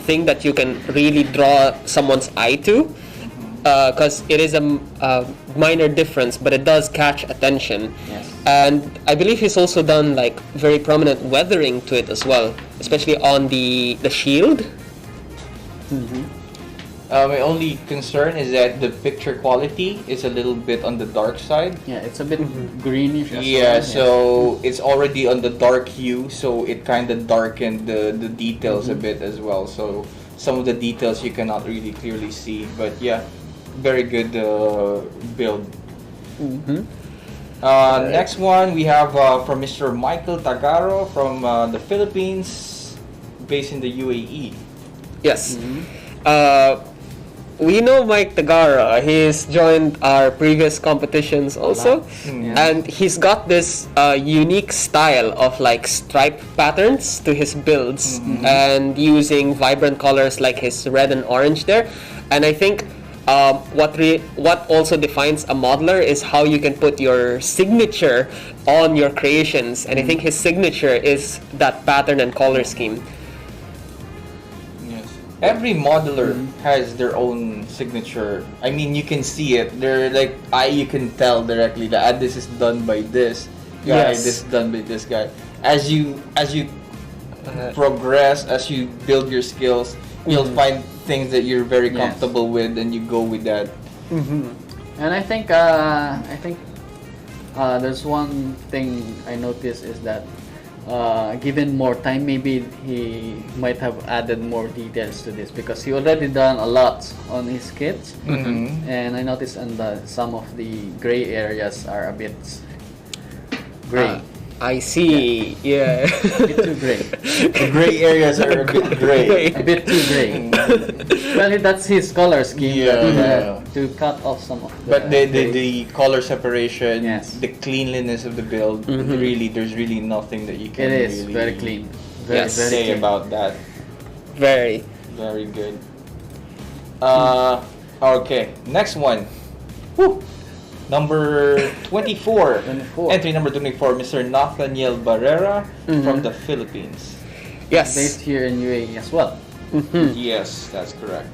thing that you can really draw someone's eye to, because it is a minor difference, but it does catch attention. Yes. And I believe he's also done like very prominent weathering to it as well, especially on the shield. My only concern is that the picture quality is a little bit on the dark side. Yeah, it's a bit greenish as Yeah, well. so it's already on the dark hue, so it kind of darkened the details a bit as well. So some of the details you cannot really clearly see, but yeah, very good build. Next one we have from Mr. Michael Tagaro from the Philippines, based in the UAE. Yes. We know Mike Tagara. He's joined our previous competitions also. And he's got this unique style of like stripe patterns to his builds and using vibrant colors like his red and orange there. And I think what also defines a modeler is how you can put your signature on your creations. And I think his signature is that pattern and color scheme. Every modeler has their own signature. I mean, you can see it. They're like, you can tell directly that this is done by this guy, Yes. this is done by this guy. As you progress, as you build your skills, you'll find things that you're very comfortable with, and you go with that. And I think there's one thing I noticed is that given more time, maybe he might have added more details to this because he already done a lot on his kits. And I noticed some of the gray areas are a bit gray. I see. Yeah. A bit too gray. The gray areas are a bit gray. A bit too gray. Well, that's his color scheme. To cut off some of the. But the color separation, Yes. the cleanliness of the build, really, there's really nothing that you can It is really very clean. Very, Yes. very say clean. about that. Very. Very good. Okay, next one. Woo. Number 24. 24. Entry number 24, Mr. Nathaniel Barrera from the Philippines. Yes. Based here in UAE as well. Yes, that's correct.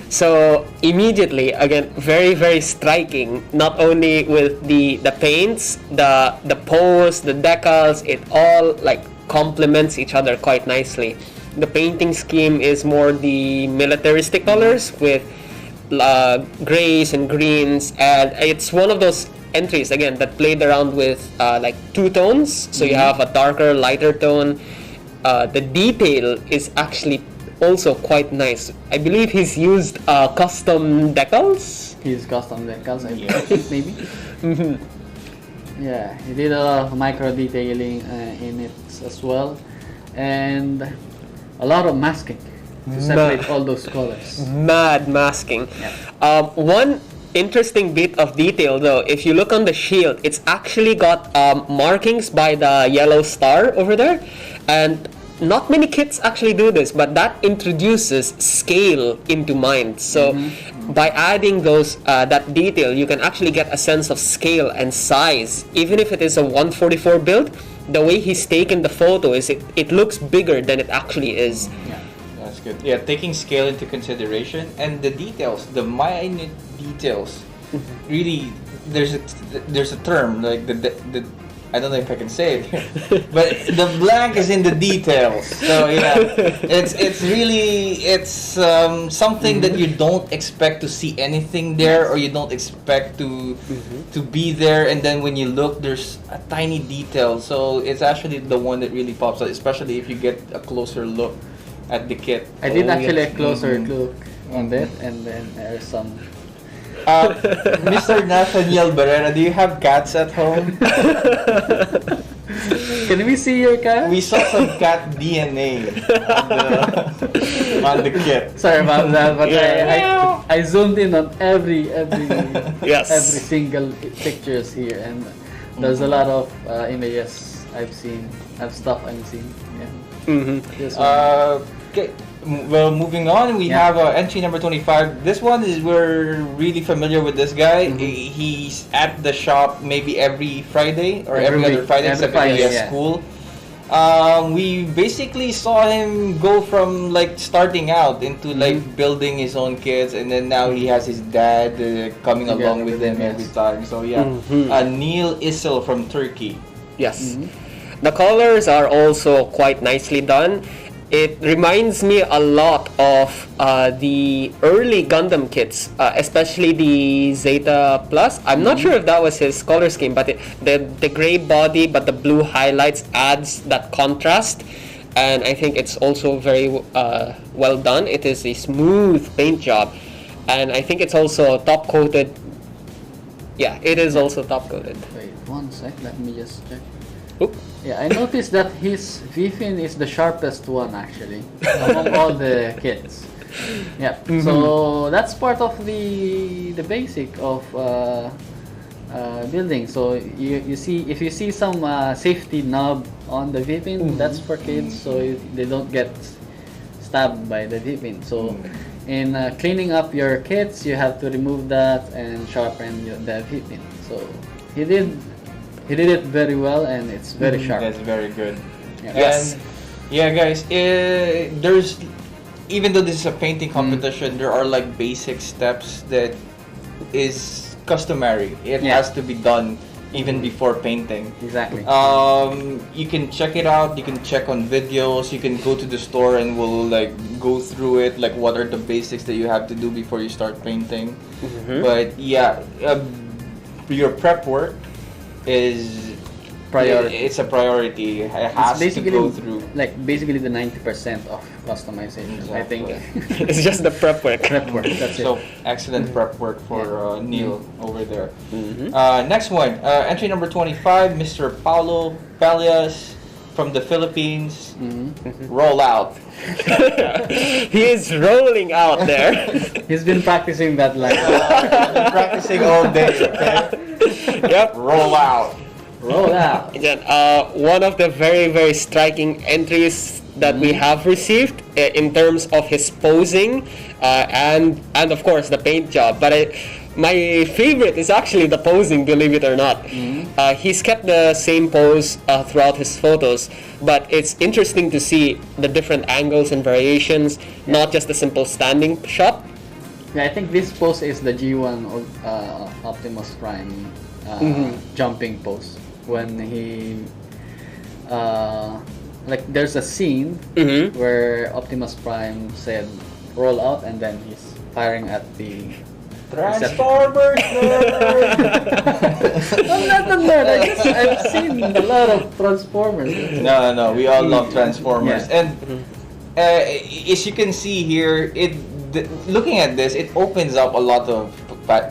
So immediately, again, very very striking. Not only with the paints, the pose, the decals, it all like complements each other quite nicely. The painting scheme is more the militaristic colors with grays and greens, and it's one of those entries again that played around with like two tones. So you have a darker, lighter tone. The detail is actually also quite nice. I believe he's used custom decals. His custom decals, I think maybe. Yeah, he did a lot of micro detailing in it as well, and a lot of masking to separate all those colors. Mad masking. One interesting bit of detail though, if you look on the shield, it's actually got markings by the yellow star over there, and not many kits actually do this, but that introduces scale into mind. So by adding those that detail, you can actually get a sense of scale and size. Even if it is a 144 build, the way he's taken the photo is it looks bigger than it actually is. Yeah. That's good. Yeah, taking scale into consideration and the details, the minute details. Really, there's a term like the I don't know if I can say it, but the blank is in the details. So yeah, it's really something that you don't expect to see anything there, or you don't expect to be there, and then when you look, there's a tiny detail. So it's actually the one that really pops out, especially if you get a closer look at the kit. I did actually a closer look on it, and then there's some. Mr. Nathaniel Barrera, do you have cats at home? Can we see your cat? We saw some cat DNA on the kit. Sorry about that, but I zoomed in on every Yes. every single pictures here, and there's a lot of images I've seen, stuff I'm seeing. Yeah. This one. Okay. Well, moving on, we have entry number 25. This one is we're really familiar with this guy. He's at the shop maybe every Friday or every other Friday, except if he has school. We basically saw him go from like starting out into like building his own kits, and then now he has his dad coming along with him every time. So yeah, Neil Issel from Turkey. Yes. The colors are also quite nicely done. It reminds me a lot of the early Gundam kits, especially the Zeta Plus. I'm not sure if that was his color scheme, but the gray body but the blue highlights adds that contrast, and I think it's also very well done. It is a smooth paint job, and I think it's also top coated. Yeah, it is also top coated. Wait 1 sec, let me just check. Oop. Yeah, I noticed that his V-fin is the sharpest one actually among all the kits. Yeah, so that's part of the basic of building. So you see, if you see some safety knob on the V-fin, that's for kids, so they don't get stabbed by the V-fin. So in cleaning up your kits, you have to remove that and sharpen the V-fin. So he did it very well, and it's very sharp. That's very good. Yeah. Yes. And yeah, guys, there's, even though this is a painting competition, there are like basic steps that is customary. It has to be done even before painting. Exactly. You can check it out. You can check on videos. You can go to the store and we'll like go through it. Like what are the basics that you have to do before you start painting. But yeah, your prep work is Priority. It's a priority. It has to go through. Like basically the 90% of customization. I think. It's just the prep work. That's So it. excellent prep work for Neil over there. Next one, entry number 25, Mr. Paulo Peleas from the Philippines. Roll out. He is rolling out there. He's been practicing that like Practicing all day. Okay? Yep. Roll out. roll out. Again, one of the very, very striking entries that we have received in terms of his posing and of course the paint job. But My favorite is actually the posing, believe it or not. He's kept the same pose throughout his photos, but it's interesting to see the different angles and variations, not just a simple standing shot. Yeah, I think this pose is the G1 Optimus Prime jumping pose. When he, like, there's a scene where Optimus Prime said, "Roll out," and then he's firing at the Transformers nerd! I'm not a nerd. I've seen a lot of Transformers. No, we all love Transformers. Yeah. And as you can see here, looking at this, it opens up a lot of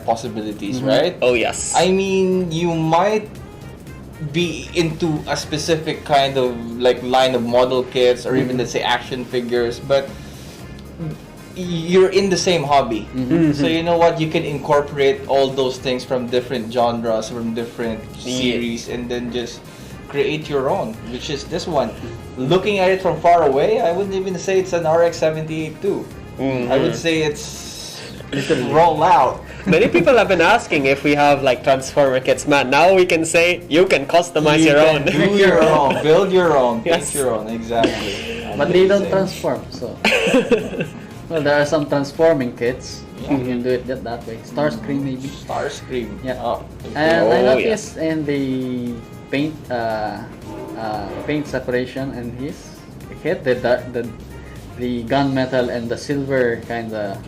possibilities, right? Oh yes. I mean, you might be into a specific kind of like line of model kits or even, let's say, action figures, but you're in the same hobby. So you know what, you can incorporate all those things from different genres, from different series, and then just create your own, which is this one. Looking at it from far away, I wouldn't even say it's an RX-78 too. I would say it's roll out. Many people have been asking if we have like Transformer kits. Man, now we can say you can customize your own. Do your own, build your own, Yes. paint your own, exactly. But they don't transform, so. Well, there are some transforming kits. Yeah. You can do it that way. Starscream maybe. Starscream. Yeah. Oh, And I Oh, noticed in the paint separation in his kit, the gunmetal and the silver kind of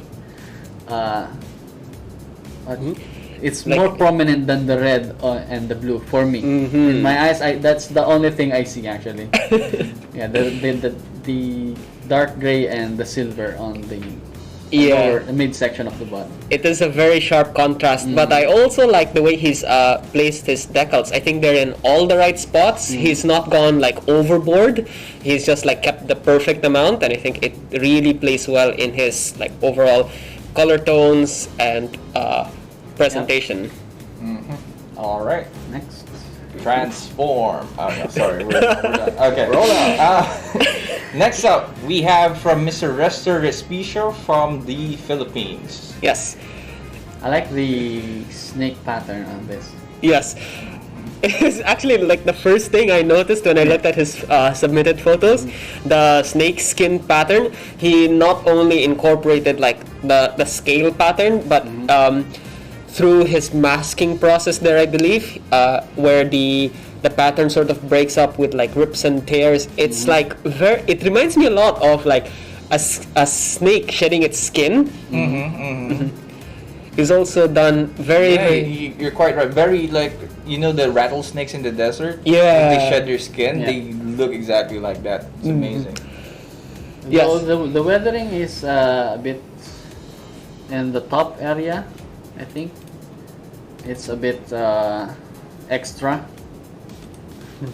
it's Like- more prominent than the red and the blue for me. In my eyes, that's the only thing I see actually. Yeah, the dark gray and the silver on the lower, the midsection of the body. It is a very sharp contrast, but I also like the way he's placed his decals. I think they're in all the right spots. He's not gone like overboard. He's just like kept the perfect amount, and I think it really plays well in his like overall color tones and presentation. all right. Next. Transform. Oh, no, sorry. We're done. Okay. Roll out. Next up, we have from Mr. Rester Respicio from the Philippines. Yes, I like the snake pattern on this. yes. It's actually like the first thing I noticed when I looked at his submitted photos, the snake skin pattern. He not only incorporated like the scale pattern, but through his masking process there, I believe, where the pattern sort of breaks up with like rips and tears. It's like it reminds me a lot of like a snake shedding its skin. Is also done very, very. You're quite right. Very like, you know, the rattlesnakes in the desert. Yeah. When they shed their skin, Yeah. they look exactly like that. It's amazing. Yes. The weathering is a bit in the top area. I think it's a bit extra.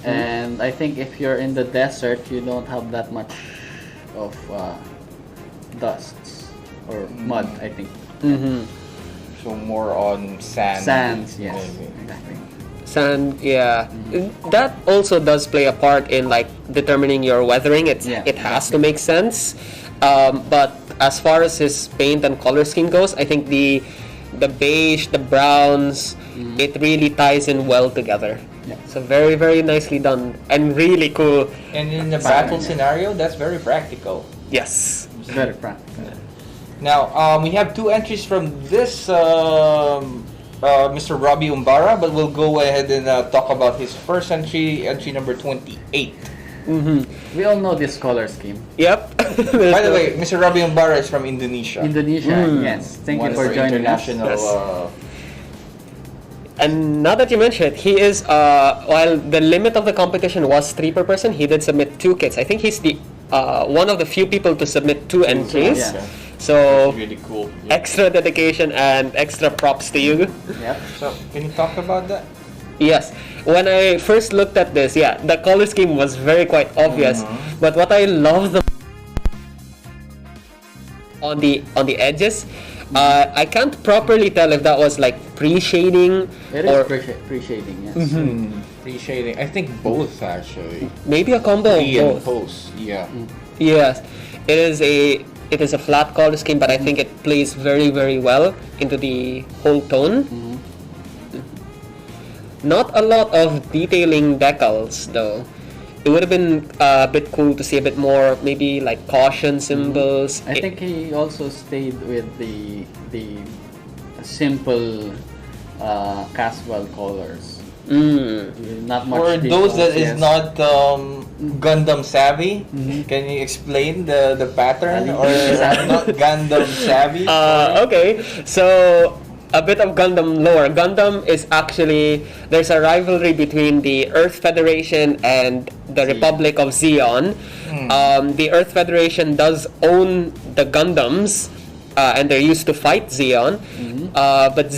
And I think if you're in the desert, you don't have that much of dusts or mud, I think. So more on sand. Sands, yes. maybe. Exactly. Sand, yeah. That also does play a part in like determining your weathering. It has to make sense. But as far as his paint and color scheme goes, I think the beige, the browns, it really ties in well together. Yeah. So very, very nicely done and really cool. And in the battle scenario, that's very practical. Yes. It's very practical. Now, we have two entries from this Mr. Robbie Umbara, but we'll go ahead and talk about his first entry number 28. We all know this color scheme. Yep. By the way, Mr. Robbie Umbara is from Indonesia. Indonesia, yes. Thank you for joining us. international. And now that you mention it, he is, while the limit of the competition was 3 per person, he did submit 2 kits. I think he's the one of the few people to submit 2 entries. Yeah. So, Really cool. extra dedication and extra props to you. Yep. So, can you talk about that? Yes. When I first looked at this, yeah, the color scheme was very quite obvious. But what I love the on the edges, I can't properly tell if that was like pre-shading It or is pre-shading, yes. Pre-shading. I think both actually. maybe a combo of Pre and both. post. Yeah. Yes, it it is a flat color scheme, but I think it plays very, very well into the whole tone. Not a lot of detailing decals though. It would have been a bit cool to see a bit more, maybe like caution symbols. I think he also stayed with the simple casual colors. Not much. For those that details, is not Gundam savvy, can you explain the pattern or not Gundam savvy? Okay, so a bit of Gundam lore. Gundam is actually, there's a rivalry between the Earth Federation and the Republic of Zeon. The Earth Federation does own the Gundams, and they're used to fight Zeon. But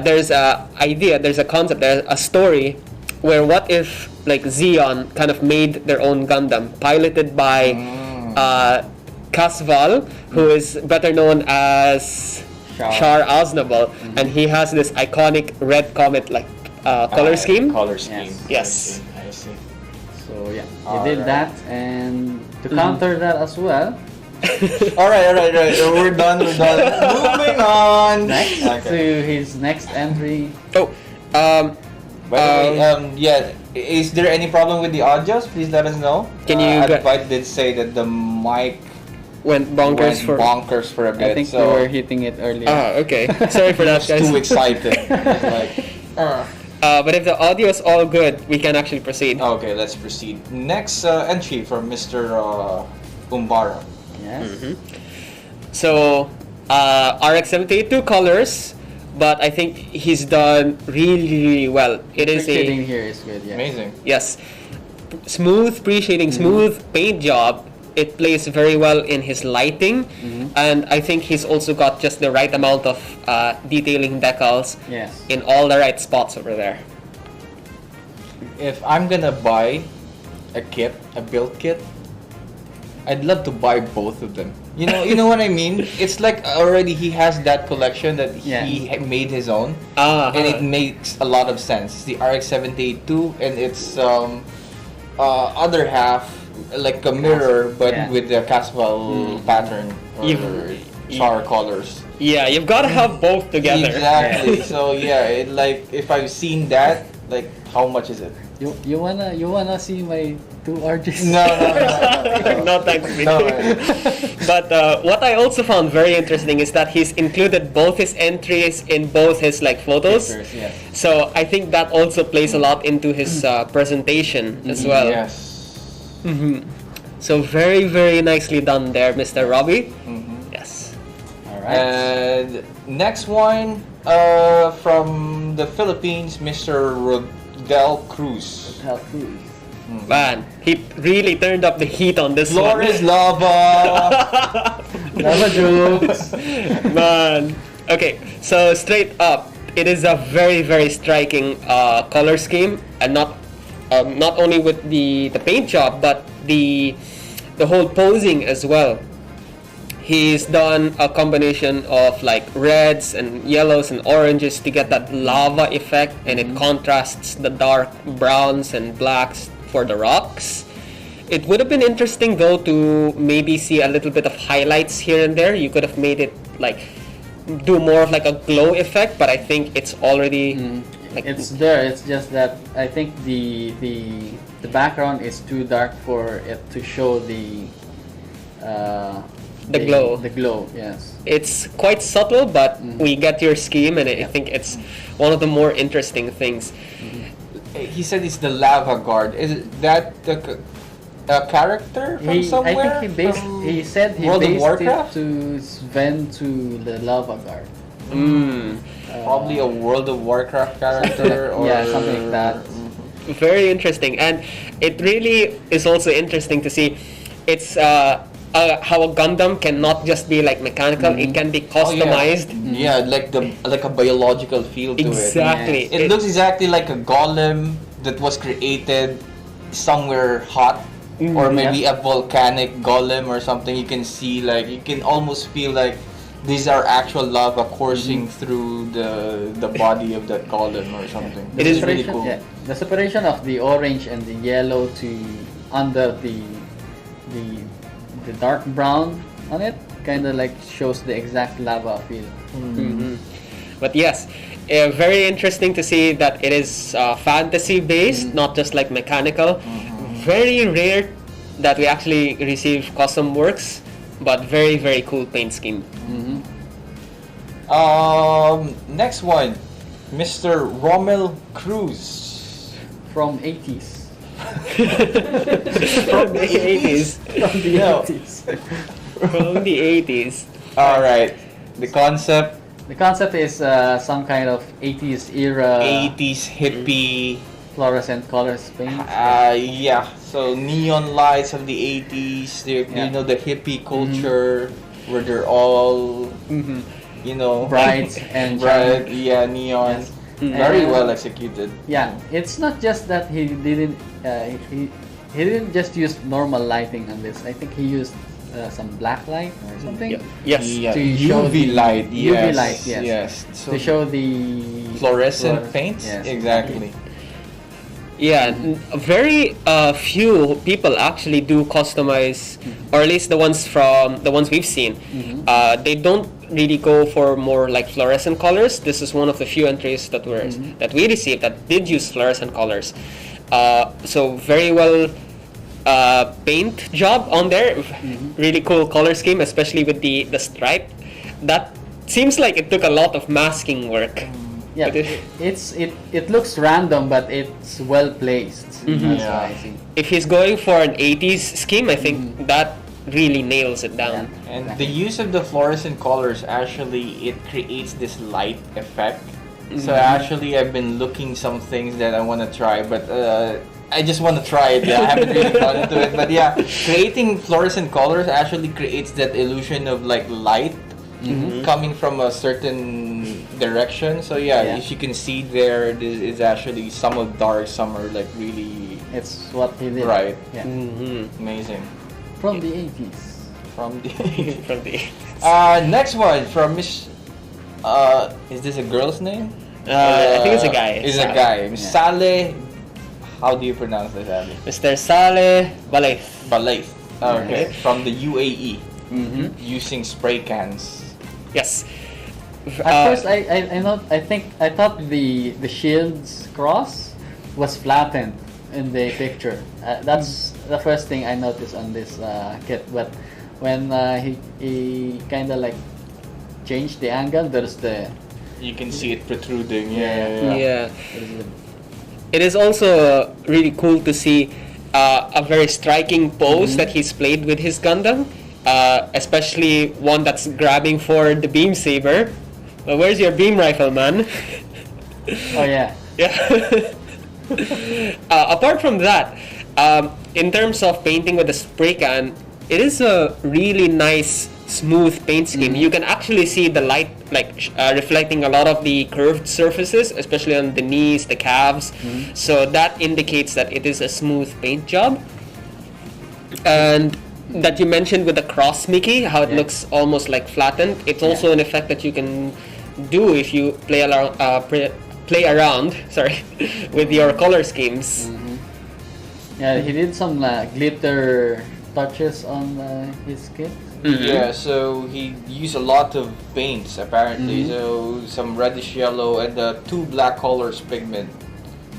there's a concept, there's a story where what if like Zeon kind of made their own Gundam, piloted by Casval, who is better known as Char Aznavour, and he has this iconic red comet like color scheme. Color scheme. Yes. I see. So yeah, he did that, and to counter that as well. All right. We're done. Moving on. Next to his next entry. By the way, yeah. Is there any problem with the audios? Please let us know. Can you Advite did say that the mic went bonkers for a bit. I think so we were hitting it earlier. Okay. Sorry for that, guys. too excited. But if the audio is all good, we can actually proceed. Okay, let's proceed. Next entry from Mr. Umbara. Yes. So, RX-78 colors, but I think he's done really well. It is shading here is good. Yeah. Amazing. Yes, smooth pre-shading, smooth paint job. It plays very well in his lighting, and I think he's also got just the right amount of detailing decals in all the right spots over there. If I'm gonna buy a build kit, I'd love to buy both of them. You know what I mean? It's like already he has that collection that he made his own, and it makes a lot of sense. The RX-782 and its other half, like a mirror, but with the casual pattern or char colors. Yeah, you've got to have both together. Exactly. So yeah, if I've seen that, like how much is it? You wanna see my two RGs? No. No thanks. No. But what I also found very interesting is that he's included both his entries in both his like photos. Pictures, yes. So I think that also plays a lot into his presentation as well. Yes. So very, very nicely done there, Mr. Robbie. Yes. All right. And next one from the Philippines, Mr. Rodel Cruz. Man, he really turned up the heat on this Floor one. is lava. Lava jokes. Man. Okay, so straight up, it is a very, very striking color scheme, and not only with the paint job, but the whole posing as well. He's done a combination of like reds and yellows and oranges to get that lava effect, and it contrasts the dark browns and blacks for the rocks. It would have been interesting though to maybe see a little bit of highlights here and there. You could have made it like do more of like a glow effect, but I think it's already like it's there. It's just that I think the background is too dark for it to show the glow. The glow, yes. It's quite subtle, but we get your scheme, and I think it's one of the more interesting things. He said it's the lava guard. Is that the character from somewhere? I think he said he World of based Warcraft? it to Sven to the lava guard. Probably a World of Warcraft character or something like that. Very interesting, and it really is also interesting to see. It's how a Gundam can not just be like mechanical; it can be customized. Yeah, like a biological feel to Exactly. it. It looks exactly like a golem that was created somewhere hot, or maybe a volcanic golem or something. You can see you can almost feel like these are actual lava coursing through the body of that golem or something. It is really cool. Yeah, the separation of the orange and the yellow to under the dark brown on it. kind of like shows the exact lava feel. But yes, very interesting to see that it is fantasy based, not just like mechanical. Very rare that we actually receive custom works, but very, very cool paint scheme. Next one, Mr. Rommel Cruz. From 80s. From the 80s. From the 80s. From the 80s. All right, the concept. The concept is some kind of 80s era 80s hippie. fluorescent colors paint. Yeah. So neon lights of the 80s. You know, the hippie culture where they're all, you know, Bright and bright. shiny. Yeah, neon. Yes. Very And, well executed. Yeah, it's not just that he didn't he didn't just use normal lighting on this. I think he used some black light or something. Yes. Yeah, To show UV the- light. UV Yes. light, yes. So To show the fluorescent paints. Yes. Exactly. Yeah, very few people actually do customize, or at least the ones we've seen. They don't really go for more like fluorescent colors. This is one of the few entries that we received that did use fluorescent colors. So very well paint job on there. Really cool color scheme, especially with the stripe. That seems like it took a lot of masking work. Yeah, But it looks random, but it's well placed. That's Yeah. what I see. if he's going for an 80s scheme, I think that really nails it down. And the use of the fluorescent colors, actually, it creates this light effect. So actually, I've been looking some things that I want to try, but I just want to try it. Yeah, I haven't really gone into it, but yeah, creating fluorescent colors actually creates that illusion of like light coming from a certain direction. So yeah, Yeah. as you can see there, this is actually some are dark, some are like really It's what he did. Right. Yeah. amazing. From the 80s. From the From the next one from Miss. Is this a girl's name? I think it's a guy. It's a Sale. guy. Saleh. How do you pronounce this, Ali? Mr. Saleh Balay. Balaith. Okay. Yes. From the UAE. Using spray cans. Yes. At first, I thought the shield's cross was flattened in the picture. That's the first thing I noticed on this kit. But when he kind of like changed the angle, there's the You can see it protruding. Yeah. there's the It is also really cool to see a very striking pose that he's played with his Gundam, especially one that's grabbing for the beam saber. Well, where's your beam rifle, man? oh yeah. Yeah. Apart from that, in terms of painting with the spray can, it is a really nice, smooth paint scheme. You can actually see the light reflecting a lot of the curved surfaces, especially on the knees, the calves. So that indicates that it is a smooth paint job. And that you mentioned with the cross Mickey, how it looks almost like flattened. It's also an effect that you can do if you play around with your color schemes. Yeah, he did some glitter touches on his kit. Yeah, so he used a lot of paints apparently. So some reddish yellow and the two black colors pigment.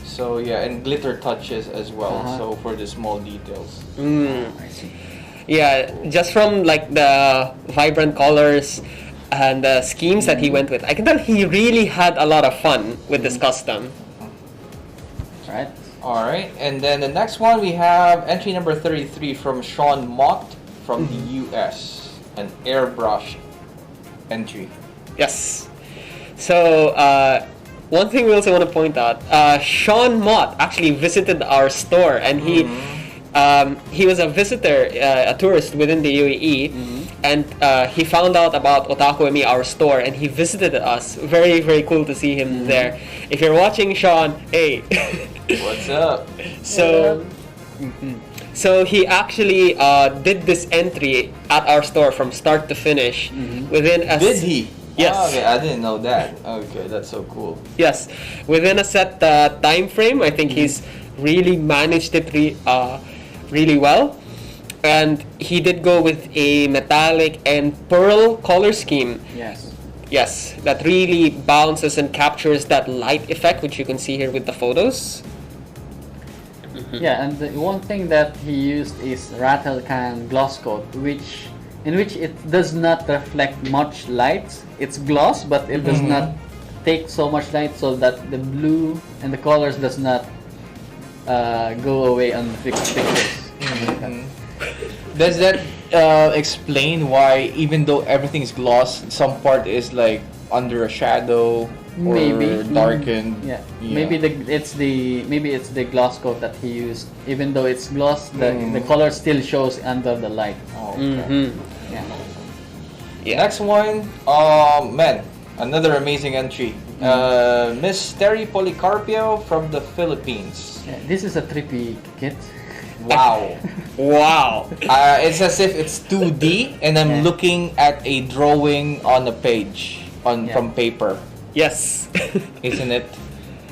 So yeah, and glitter touches as well. So for the small details. I see. Yeah, just from like the vibrant colors and the schemes that he went with, I can tell he really had a lot of fun with this custom. Right. All right, and then the next one we have entry number 33 from Sean Mott from the US, an airbrush entry. Yes. So one thing we also want to point out, Sean Mott actually visited our store, and he was a visitor, a tourist within the UAE, and he found out about Otaku and Me, our store, and he visited us. Very, very cool to see him there. If you're watching, Sean, hey. What's up? So, so he actually did this entry at our store from start to finish within a. Did he? Yes. Oh, okay, I didn't know that. Okay, that's so cool. Yes, within a set time frame. I think he's really managed it really well. And he did go with a metallic and pearl color scheme. Yes. Yes, that really bounces and captures that light effect, which you can see here with the photos. Yeah, and the one thing that he used is rattle can gloss coat, in which it does not reflect much light. It's gloss, but it does not take so much light, so that the blue and the colors does not go away on the pictures. Does that explain why, even though everything's gloss, some part is like under a shadow or Maybe darkened? Yeah. Maybe it's the gloss coat that he used. Even though it's gloss, the color still shows under the light. Oh, okay. Yeah. Next one, man, another amazing entry. Miss Polycarpio from the Philippines. Yeah, this is a trippy kit. Wow. Wow. It's as if it's 2D and I'm looking at a drawing on a page from paper. Yes. Isn't it?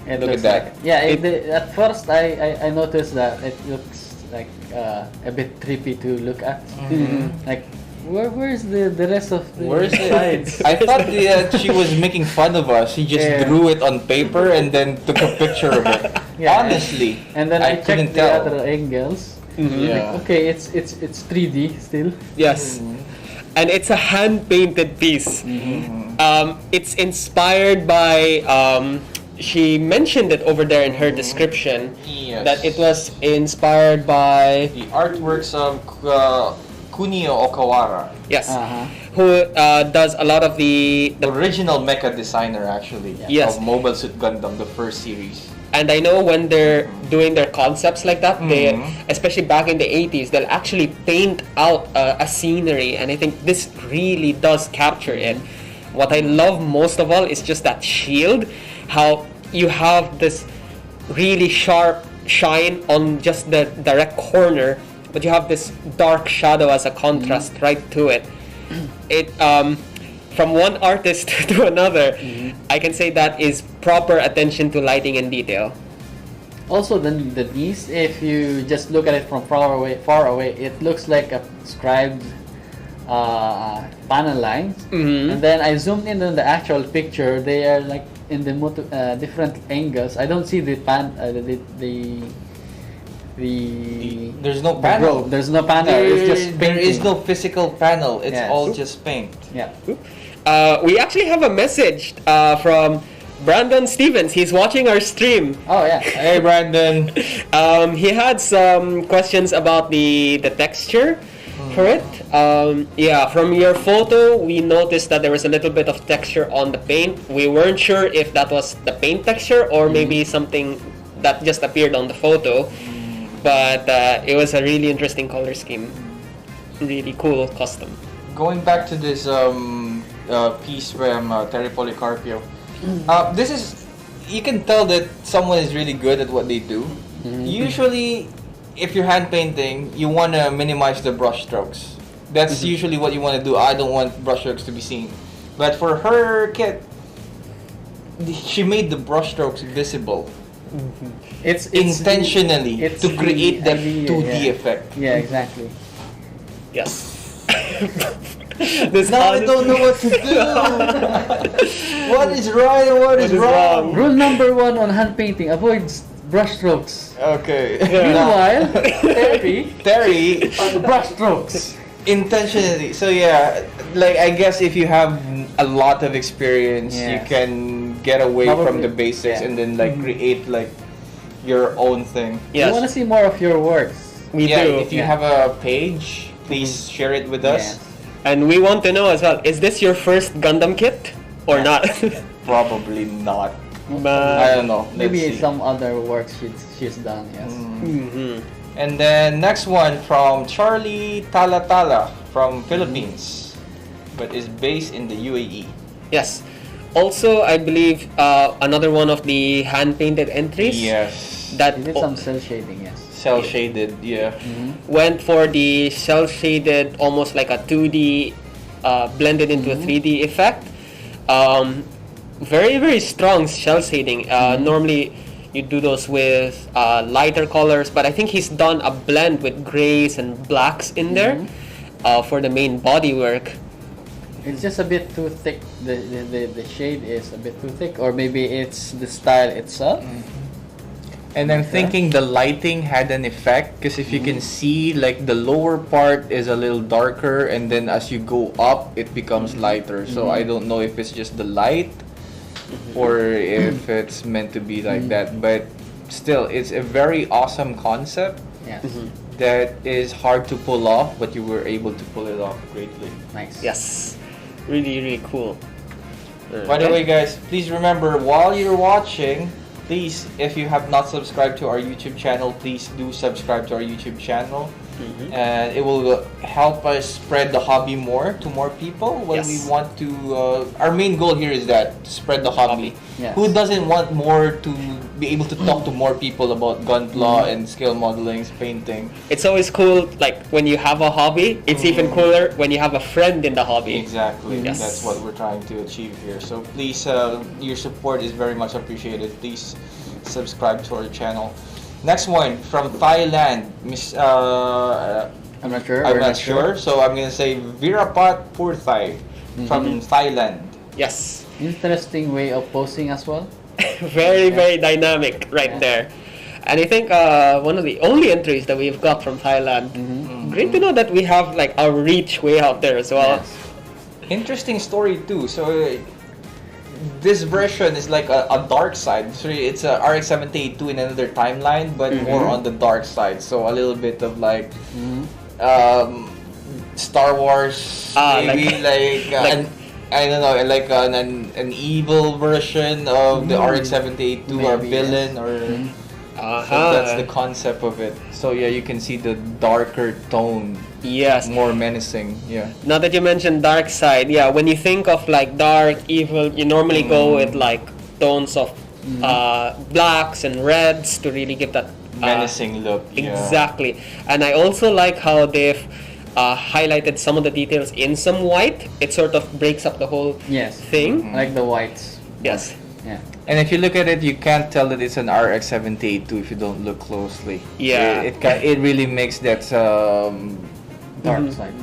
Look at that. At first I noticed that it looks like a bit trippy to look at. Like, where's the rest of the Where's the sides? I thought she was making fun of us. She just drew it on paper and then took a picture of it. Honestly. And then I couldn't checked the tell. other angles. Yeah. Like, okay, it's 3D still. Yes. And it's a hand-painted piece. It's inspired by, she mentioned it over there in her description, Yes. that it was inspired by, The artworks of Kunio Okawara. yes, Uh-huh. who does a lot of the The original mecha designer, actually, Yes. of Mobile Suit Gundam, the first series. and I know when they're doing their concepts like that, they, especially back in the 80s, they'll actually paint out a scenery, and I think this really does capture it. What I love most of all is just that shield, how you have this really sharp shine on just the direct corner, but you have this dark shadow as a contrast right to it. It from one artist to another, I can say that is proper attention to lighting and detail. Also, the knees, if you just look at it from far away, it looks like a scribed panel lines. And then I zoomed in on the actual picture. They are like in the different angles. I don't see the There's no panel. There's no panel. It's just There is painting. no physical panel. It's Yes. all just paint. Yeah. We actually have a message from Brandon Stevens. He's watching our stream. Oh yeah. Hey, Brandon. He had some questions about the texture for it. From your photo, we noticed that there was a little bit of texture on the paint. We weren't sure if that was the paint texture or maybe something that just appeared on the photo. But it was a really interesting color scheme. Really cool custom. Going back to this piece from Terry Polycarpio, this is, you can tell that someone is really good at what they do. Usually, if you're hand painting, you want to minimize the brush strokes. That's usually what you want to do. I don't want brush strokes to be seen. But for her kit, she made the brush strokes visible. It's Intentionally it's to create that idea, 2D effect. Yeah, exactly. Yes. This Now I don't know what to do. What is right and what is wrong? Rule number 1 on hand painting: avoid brush strokes. Okay. Meanwhile, Terry, brush strokes. intentionally. So yeah, like I guess if you have a lot of experience, you Yes. can get away from Probably, the basics yeah. and then like create like your own thing. You want to see more of your works. We Yeah, do. if you have a page, please share it with us. Yes. And we want to know as well, is this your first Gundam kit or not? Probably not. I But, don't know. Let's Maybe see. some other works she's done. Yes. And then next one from Charlie Talatala from Philippines, but is based in the UAE. yes. Also, I believe another one of the hand-painted entries Yes. that He did some cell shading. Yes. Cell shaded, yeah. went for the cel-shaded, almost like a 2D blended into a 3D effect. Very, very strong cel shading. Normally, you do those with lighter colors, but I think he's done a blend with grays and blacks in there for the main bodywork. It's just a bit too thick. The shade is a bit too thick, or maybe it's the style itself. And I'm thinking the lighting had an effect, because if you can see, like, the lower part is a little darker, and then as you go up it becomes lighter. So I don't know if it's just the light or if it's meant to be like that, but still, it's a very awesome concept. Yes. That is hard to pull off, but you were able to pull it off greatly. Nice. Yes, really cool. By the way, guys, please remember, while you're watching, please, if you have not subscribed to our YouTube channel, please do subscribe to our YouTube channel. And it will help us spread the hobby more to more people. When we want to, our main goal here is that, to spread the hobby. Yes. Who doesn't want more to be able to talk to more people about gunpla and scale modeling, painting? It's always cool, like, when you have a hobby. It's even cooler when you have a friend in the hobby. Exactly. Yes. That's what we're trying to achieve here. So please, your support is very much appreciated. Please subscribe to our channel. Next one from Thailand, I'm not sure. I'm not sure, so I'm gonna say Virapat Purthai from Thailand. Yes. Interesting way of posing as well. Very dynamic right there. And I think one of the only entries that we've got from Thailand. Great to know that we have, like, our reach way out there as well. Yes. Interesting story too. So this version is like a dark side. So it's a RX-782 in another timeline, but more on the dark side. So a little bit of like Star Wars, maybe I don't know, like an evil version of the RX-782 or Maybe, villain, or so that's the concept of it. So yeah, you can see the darker tone. Yes. More menacing, yeah. Now that you mentioned dark side, yeah, when you think of like dark, evil, you normally go with like tones of blacks and reds to really give that menacing look. Exactly. And I also like how they've highlighted some of the details in some white. It sort of breaks up the whole thing. Like the whites. Yes. Yeah. And if you look at it, you can't tell that it's an RX-782 if you don't look closely. Yeah. It really makes that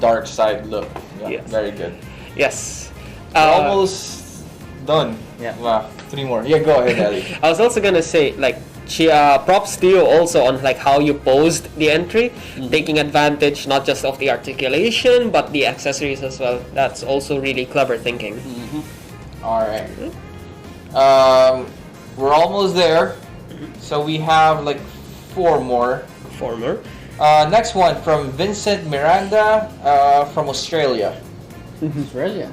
dark side look. Yeah, Yes. very good. Yes. We're almost done. Yeah. Wow, 3 more. Yeah, go ahead, Ali. I was also gonna say, like, props to you also on like how you posed the entry, taking advantage not just of the articulation but the accessories as well. That's also really clever thinking. All right. We're almost there. So we have like 4 more. Former. Next one from Vincent Miranda from Australia. Australia.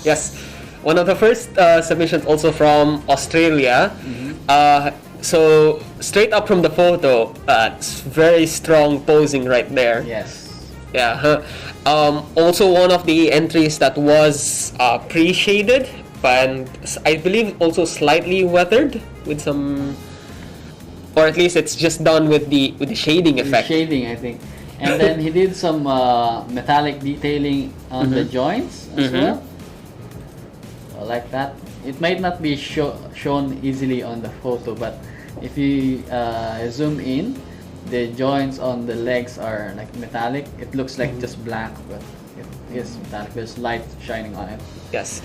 Yes. One of the first submissions also from Australia. So straight up from the photo, it's very strong posing right there. Yes. Yeah. Also one of the entries that was pre-shaded, and I believe also slightly weathered with some, or at least it's just done with the shading effect. Shading, I think. And then he did some metallic detailing on the joints as well. So like that. It might not be shown easily on the photo, but if you zoom in, the joints on the legs are like metallic. It looks like just black, but it is metallic. There's light shining on it. Yes.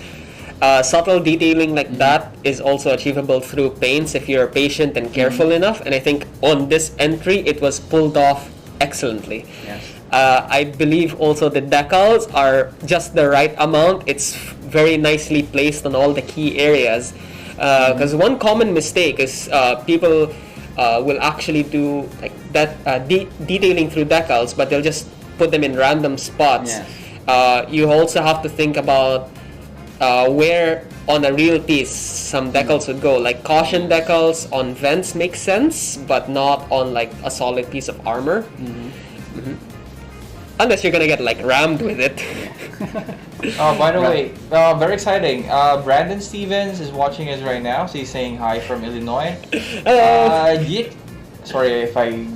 Subtle detailing like that is also achievable through paints if you're patient and careful enough. And I think on this entry, it was pulled off excellently. Yes. I believe also the decals are just the right amount. It's very nicely placed on all the key areas. Because one common mistake is people will actually do like that detailing through decals, but they'll just put them in random spots. Yes. You also have to think about where on a real piece some decals would go. Like caution decals on vents make sense, but not on like a solid piece of armor. Unless you're gonna get like rammed with it. By the way, very exciting. Brandon Stevens is watching us right now. So he's saying hi from Illinois. Sorry if I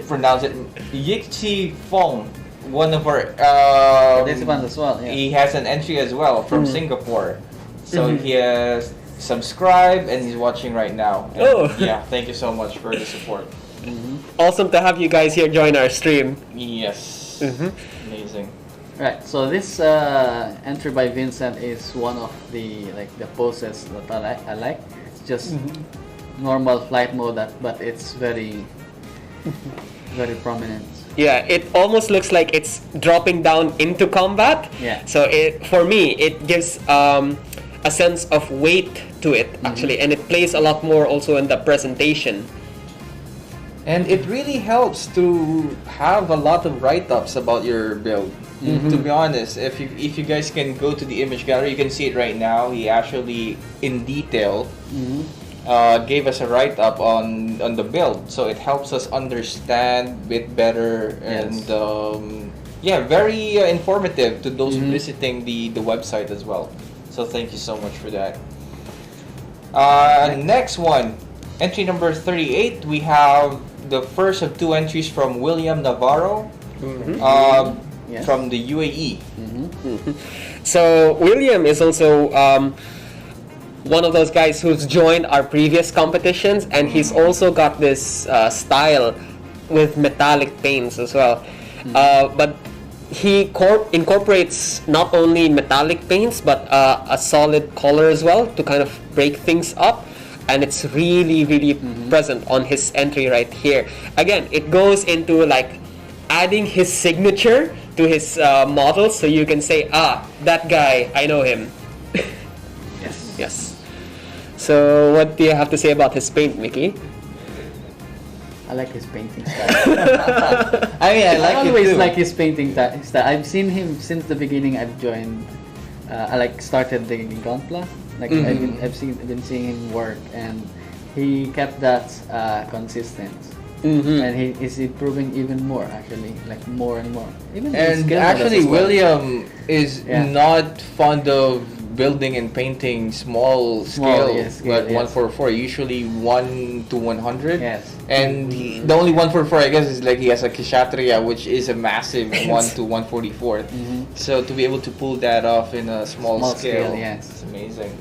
pronounce it. Yikchi Fong, one of our Participants as well. Yeah. he has an entry as well from Singapore. So he has subscribe, and he's watching right now. And Oh. yeah, thank you so much for the support. Awesome to have you guys here join our stream. Yes. Amazing. Right. So this entry by Vincent is one of the poses that I like. It's just normal flight mode, but it's very very prominent. Yeah, it almost looks like it's dropping down into combat. Yeah. So for me, it gives a sense of weight to it actually, and it plays a lot more also in the presentation. And it really helps to have a lot of write-ups about your build. To be honest, if you guys can go to the image gallery, you can see it right now. He actually, in detail, gave us a write-up on the build, so it helps us understand a bit better, and yeah, very informative to those visiting the website as well. So thank you so much for that. Next one, entry number 38. We have the first of two entries from William Navarro. Yes. From the UAE. So William is also one of those guys who's joined our previous competitions, and he's also got this style with metallic paints as well. But he incorporates not only metallic paints but a solid color as well to kind of break things up, and it's really present on his entry right here. Again, it goes into like adding his signature to his models, so you can say, that guy, I know him. Yes. So what do you have to say about his paint, Mickey? I like his painting style. I always like his painting style. I've seen him since the beginning. I've joined. I started the Gonpla. I've been seeing him work, and he kept that consistent. And he is improving even more, actually, like more and more. Even and actually, William is not fond of building and painting small scale, but 144, usually 1 to 100. Yes. And the only 144, I guess, is like he has a Kshatriya, which is a massive 1 to 144. So to be able to pull that off in a small scale, it's amazing.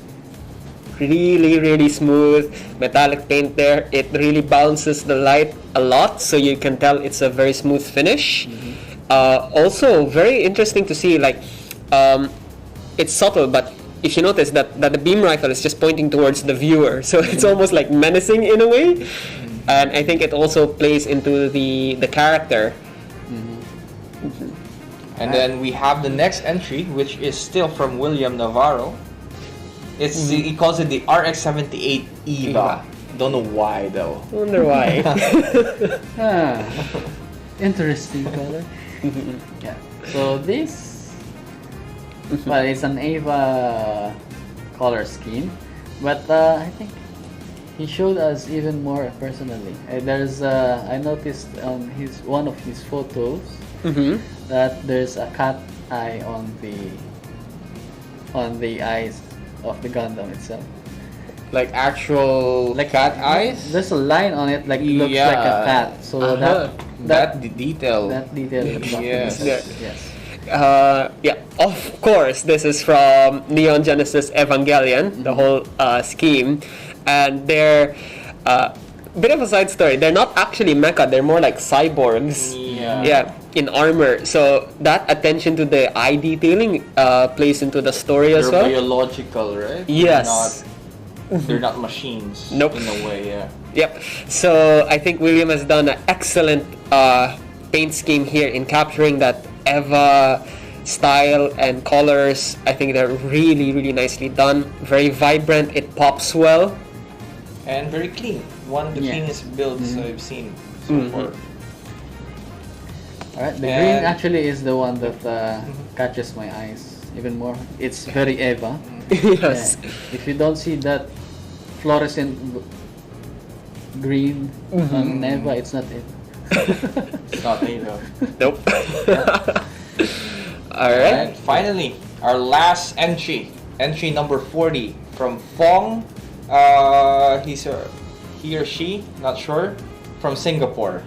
Really smooth metallic paint there. It really bounces the light a lot, so you can tell it's a very smooth finish. Also very interesting to see, like it's subtle, but if you notice that the beam rifle is just pointing towards the viewer, so it's almost like menacing in a way. And I think it also plays into the character. And then we have the next entry, which is still from William Navarro. It's he calls it the RX-78 EVA. Don't know why though. Wonder why. Interesting color. Yeah. So this, well, it's an EVA color scheme, but I think he showed us even more personally. There's I noticed on one of his photos that there's a cat eye on the eyes of the Gundam itself. Like actual cat eyes? There's a line on it, like looks like a cat. So that detail. That detail. Yes. Yeah, of course, this is from Neon Genesis Evangelion, the whole scheme. And they're bit of a side story. They're not actually mecha, they're more like cyborgs. Yeah, in armor. So that attention to the eye detailing plays into the story as well. They're biological, right? Yes. They're not machines. Nope. In a way, yeah. Yep. So I think William has done an excellent paint scheme here in capturing that EVA style and colors. I think they're really nicely done. Very vibrant. It pops well. And very clean. One of the cleanest builds I've seen so far. Alright, the green actually is the one that catches my eyes even more. It's very EVA. Yes. Yeah. If you don't see that fluorescent green on EVA, it's not it. It's not EVA. Nope. Alright. And finally, our last entry. Entry number 40 from Fong. He or she, not sure, from Singapore.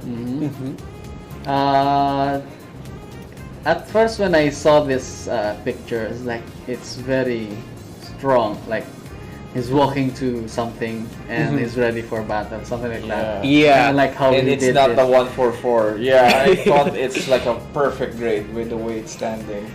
At first, when I saw this picture, it's very strong. Like he's walking to something and he's ready for battle, something like that. Yeah. I like how And he it's did not it. the 144. Yeah, I thought it's like a perfect grade with the way it's standing.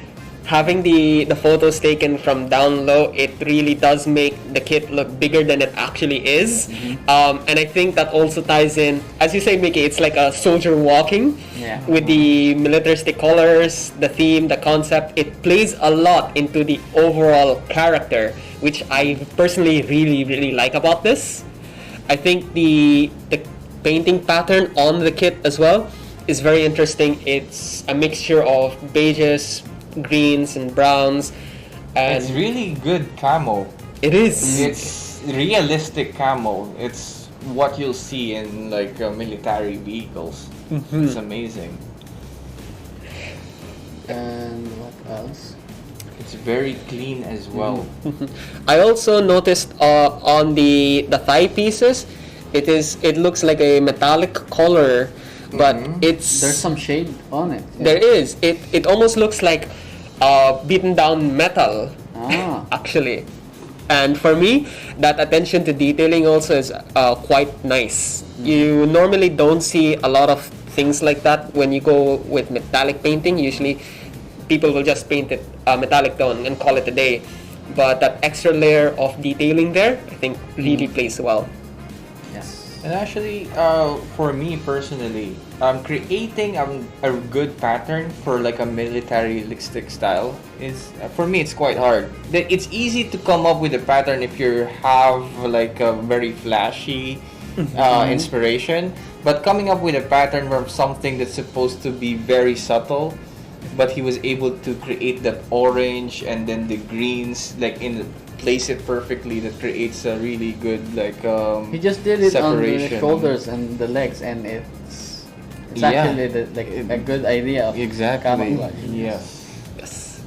Having the photos taken from down low, it really does make the kit look bigger than it actually is. And I think that also ties in, as you say, Mickey, it's like a soldier walking with the militaristic colors, the theme, the concept. It plays a lot into the overall character, which I personally really like about this. I think the painting pattern on the kit as well is very interesting. It's a mixture of beiges, greens and browns, and It's really good camo. it is. It's realistic camo. It's what you'll see in like military vehicles. It's amazing. And what else? It's very clean as well. I also noticed on the thigh pieces, it looks like a metallic color, but There's it's some shade on it. there is it almost looks like beaten down metal actually. And for me, that attention to detailing also is quite nice. You normally don't see a lot of things like that when you go with metallic painting. Usually people will just paint it metallic tone and call it a day, but that extra layer of detailing there, I think, really plays well. Yes. And actually, for me personally, creating a good pattern for like a militaristic style is, for me, it's quite hard. It's easy to come up with a pattern if you have like a very flashy inspiration, but coming up with a pattern from something that's supposed to be very subtle, but he was able to create that orange and then the greens like place it perfectly, that creates a really good like He just did it on the separation. shoulders and the legs, and it's Yeah. actually a good idea of Exactly. camouflage. Yes. Yes.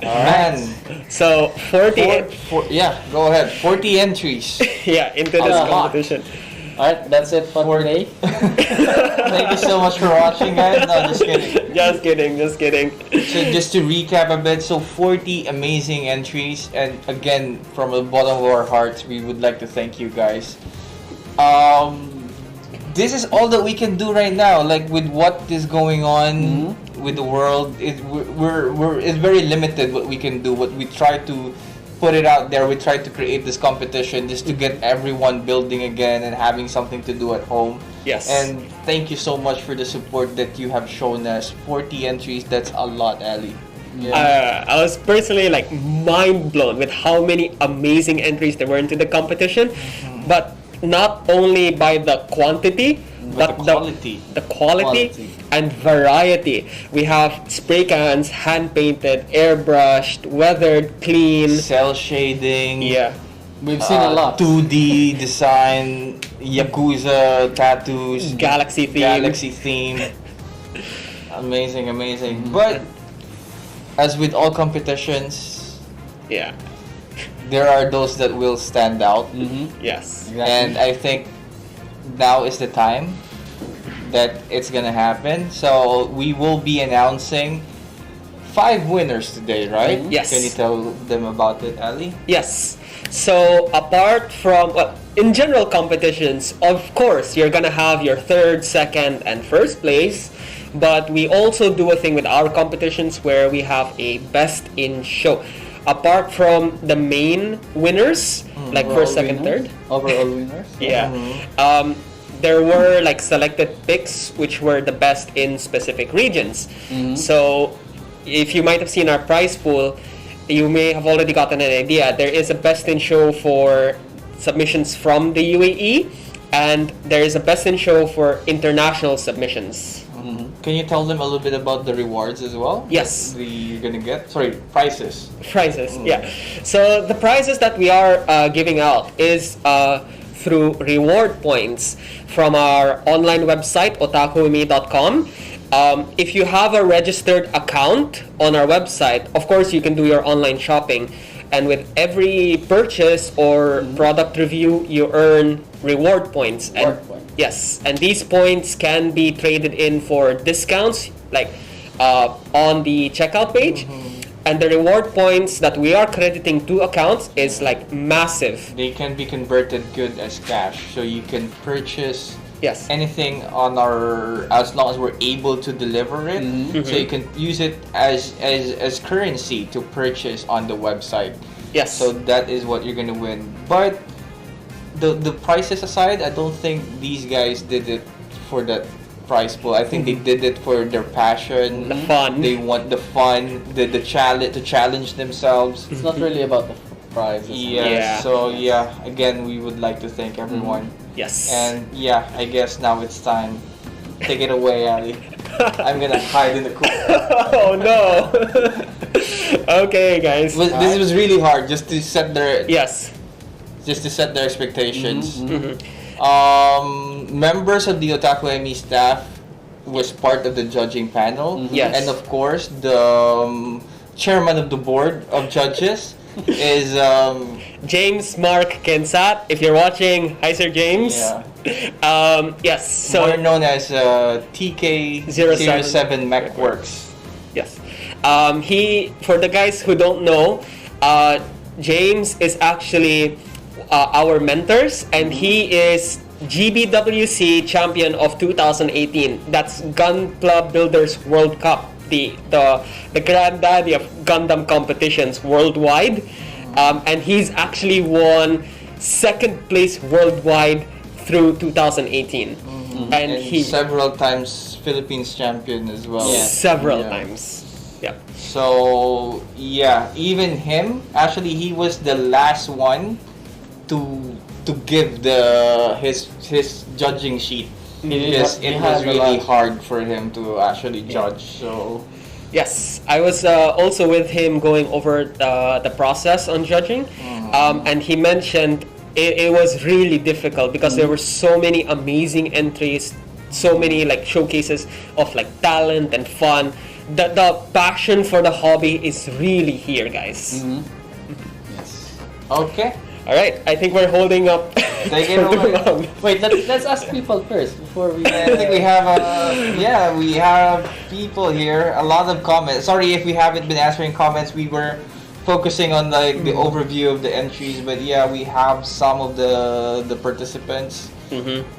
Man. So 40 Yeah, go ahead. 40 entries. yeah, into this competition. Alright, that's it for today. Thank you so much for watching, guys. No, just kidding. Just kidding. So just to recap a bit, so 40 amazing entries, and again, from the bottom of our hearts, we would like to thank you guys. This is all that we can do right now. Like with what is going on with the world, it's very limited what we can do. What we try to put it out there, we try to create this competition just to get everyone building again and having something to do at home. Yes. And thank you so much for the support that you have shown us. 40 entries, that's a lot, Ali. I was personally like mind blown with how many amazing entries there were into the competition, but not only by the quantity, but the quality and variety. We have spray cans, hand painted, airbrushed, weathered, clean, Cell shading. yeah, We've seen a lot. 2D design, Yakuza tattoos, Galaxy theme. Galaxy theme. Amazing. But as with all competitions, yeah, there are those that will stand out. yes, Exactly. And I think now is the time that it's gonna happen. So we will be announcing 5 winners today, right? Yes. Can you tell them about it, Ali? yes. So apart from in general competitions, of course you're gonna have your third, second, and first place. But we also do a thing with our competitions where we have a best in show. Apart from the main winners, like first, second, third. Overall winners. Yeah. There were like selected picks which were the best in specific regions. So if you might have seen our prize pool, you may have already gotten an idea. There is a best in show for submissions from the UAE, and there is a best in show for international submissions. Can you tell them a little bit about the rewards as well? Yes. You're gonna get? Sorry, prizes. Prizes, yeah. So the prizes that we are giving out is through reward points from our online website, otakume.com. If you have a registered account on our website, of course you can do your online shopping. And with every purchase or product review, you earn reward points. Yes, and these points can be traded in for discounts, like on the checkout page. and the reward points that we are crediting to accounts is like massive. They can be converted good as cash, so you can purchase Yes. anything on our, as long as we're able to deliver it. So you can use it as currency to purchase on the website. Yes. So that is what you're gonna win. But the prices aside, I don't think these guys did it for that prize pool. I think they did it for their passion, The fun. They want the fun, the challenge, to challenge themselves. It's not really about the prize. Yeah. So again, we would like to thank everyone. Yes. And I guess now it's time. Take it away, Ali. I'm gonna hide in the coop. Oh no. Okay, guys. This was really hard just to set their Yes. expectations. Members of the Otaku ME staff was part of the judging panel. Yes. And of course, the chairman of the board of judges is James Mark Kensat, if you're watching, hi Sir James. Yes, so more known as TK07 MechWorks. yes. He, for the guys who don't know, James is actually our mentors, and he is GBWC champion of 2018. That's Gun Club Builders World Cup, the granddaddy of Gundam competitions worldwide. And he's actually won second place worldwide through 2018. And he several times Philippines champion as well. several times. Yeah. So even him, actually he was the last one to give his judging sheet, because it was really hard for him to actually judge. So yes, I was also with him going over the process on judging, and he mentioned it was really difficult because there were so many amazing entries, so many like showcases of like talent and fun. The passion for the hobby is really here, guys. Yes. okay. All right, I think we're holding up. Take it away. Wait, let's ask people first before we. I think we have we have people here. A lot of comments. Sorry if we haven't been answering comments. We were focusing on like the overview of the entries, but we have some of the participants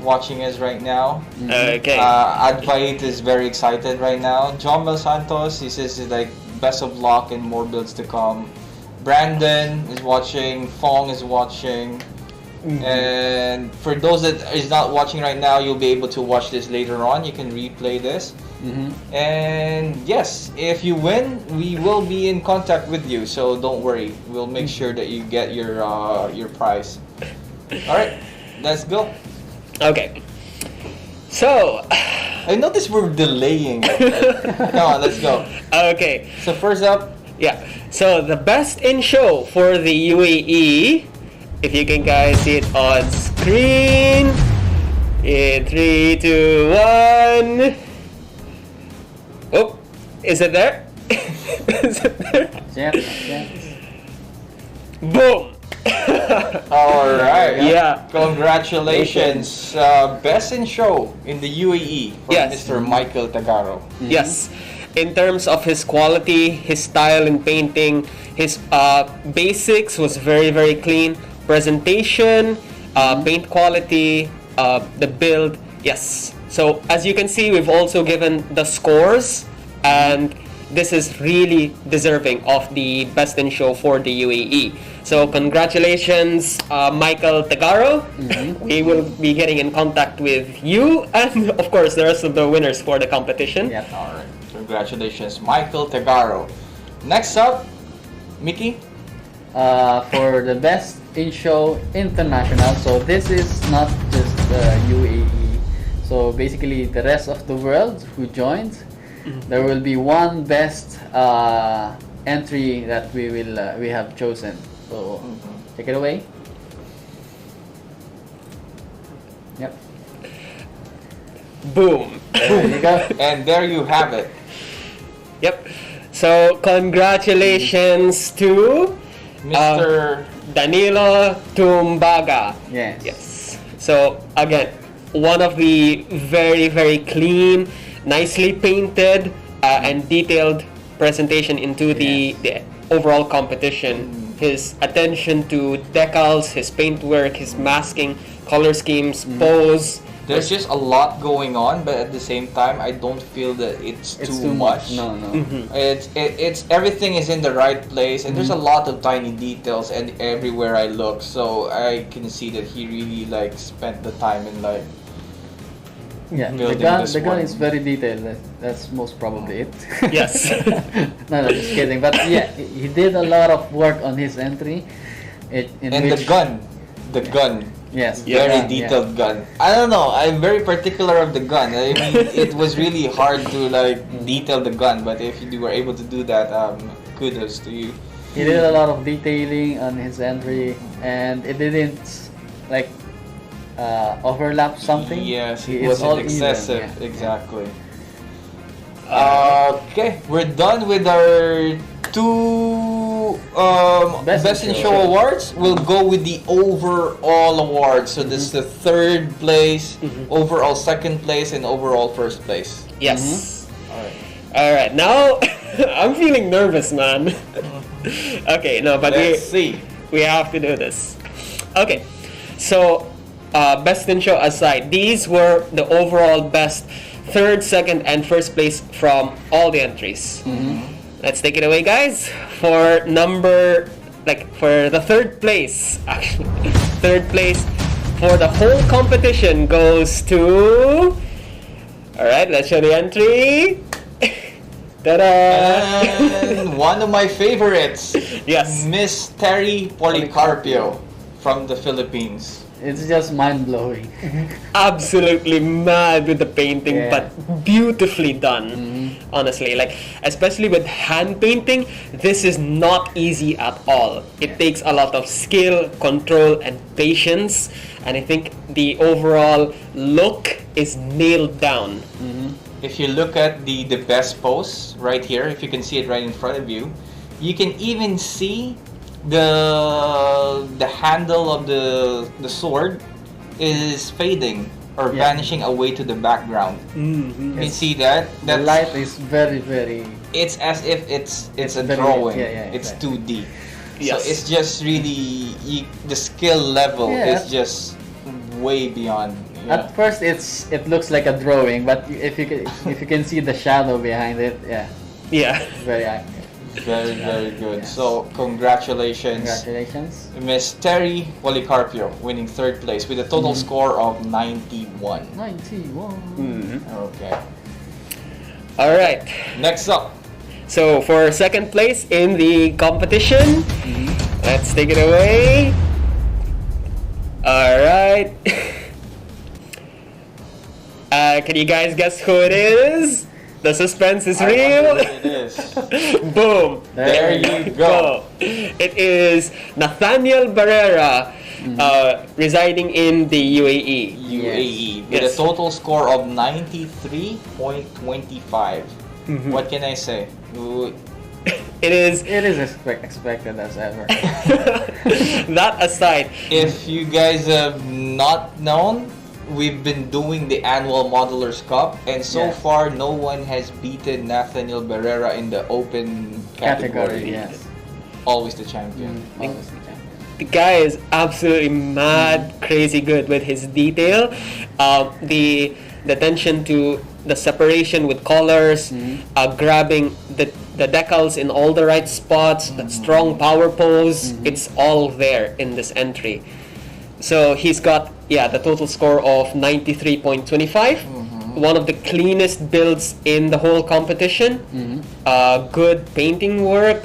watching us right now. Okay. Advait is very excited right now. John Mel Santos, he says like best of luck and more builds to come. Brandon is watching. Fong is watching. And for those that is not watching right now, you'll be able to watch this later on. You can replay this. And yes, if you win, we will be in contact with you. So don't worry, we'll make sure that you get your prize. All right, let's go. Okay. So. I noticed we're delaying. Come on, let's go. Okay. So first up. Yeah. So the best in show for the UAE. If you can guys see it on screen. In 3, 2, 1. Oh, is it there? Is it there? Yes. Boom. All right. Yeah. Congratulations. Best in show in the UAE for Mr. Michael Tagaro. Yes. In terms of his quality, his style in painting, his basics was very, very clean. Presentation, paint quality, the build, yes. So as you can see, we've also given the scores, and this is really deserving of the best in show for the UAE. So congratulations, Michael Tagaro. We will be getting in contact with you, and of course the rest of the winners for the competition. Yeah. All right. Congratulations, Michael Tagaro. Next up, Mickey. For the best in show international, so this is not just UAE, so basically the rest of the world who joined, there will be one best entry that we have chosen. So take it away. Yep. Boom. There you go. And there you have it. Yep. So congratulations to Mr. Danilo Tombaga. Yes. Yes. So again, one of the very, very clean, nicely painted and detailed presentation into the overall competition. His attention to decals, his paintwork, his masking, color schemes, pose. There's just a lot going on, but at the same time, I don't feel that it's too much. No, no. It's everything is in the right place, and there's a lot of tiny details and everywhere I look. So I can see that he really like spent the time in like The gun is very detailed. That's most probably it. Yes. No, just kidding. But yeah, he did a lot of work on his entry. The gun. Yes. Very detailed gun. I don't know. I'm very particular of the gun. I mean, it was really hard to like detail the gun, but if you were able to do that, kudos to you. He did a lot of detailing on his entry, and it didn't like overlap something. Yes, it It's all wasn't excessive. even, yeah. Exactly. Okay, we're done with our two Best in Show awards. We'll go with the overall awards. So this is the third place, overall second place, and overall first place. Yes. All right. Now I'm feeling nervous, man. Okay, no, but Let's see. we have to do this. Okay, so Best in Show aside, these were the overall best third, second, and first place from all the entries. Let's take it away, guys. For the third place, actually, third place for the whole competition goes to. All right, let's show the entry. Ta-da! And one of my favorites. Yes. Miss Terry Polycarpio from the Philippines. It's just mind blowing. Absolutely mad with the painting, Yeah. but beautifully done. Honestly, like especially with hand painting, this is not easy at all. It takes a lot of skill, control, and patience, and I think the overall look is nailed down. If you look at the best pose right here, if you can see it right in front of you, you can even see the handle of the sword is fading or vanishing away to the background. You can see that. The light is very, very. It's as if it's a very- drawing. yeah, It's exactly. 2D. Yes. So it's just really the skill level is just way beyond. At first, it looks like a drawing, but if you can see the shadow behind it, Yeah. very accurate. Very, very good. Yes. So congratulations. Congratulations. Miss Terry Polycarpio winning third place with a total score of 91. 91. Okay. All right. Next up, So for second place in the competition, let's take it away. All right. Can you guys guess who it is? The suspense is I wonder real. who it is. Boom. There you go. It is Nathaniel Barrera, residing in the UAE. UAE with Yes. a total score of 93.25. What can I say? It is. It is expected as ever. That aside, If you guys have not known, we've been doing the annual Modelers Cup, and so far no one has beaten Nathaniel Barrera in the open category. Yes. Always the champion. Always the champion. the guy is absolutely mad, crazy good with his detail. The attention to the separation with colors, grabbing the decals in all the right spots, that strong power pose, it's all there in this entry. So he's got, the total score of 93.25. One of the cleanest builds in the whole competition. Good painting work,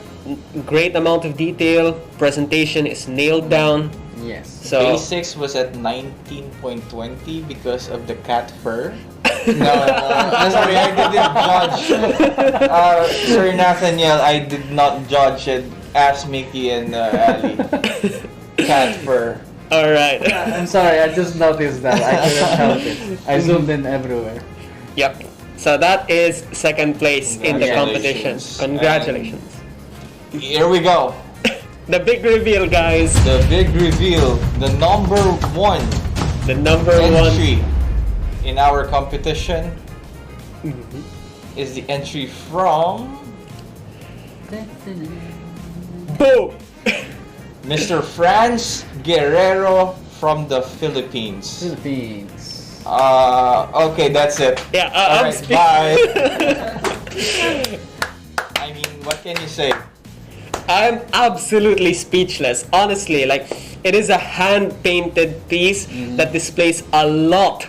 great amount of detail, presentation is nailed down. Yes. So Basics was at 19.20 because of the cat fur. No, sorry, I didn't judge. Sorry, Nathaniel, I did not judge it. Ask Mickey and Ali. Cat fur. all right. I'm sorry, I just noticed that. I couldn't help it. I zoomed in everywhere. Yep. So that is second place in the competition. Congratulations. Congratulations. Here we go. The big reveal, guys. The big reveal. The number one The number entry one. in our competition is the entry from Boom! Mr. Franz Guerrero from the Philippines. Philippines. Okay, that's it. Yeah, All I'm right, bye. I mean, what can you say? I'm absolutely speechless. Honestly, like, it is a hand-painted piece that displays a lot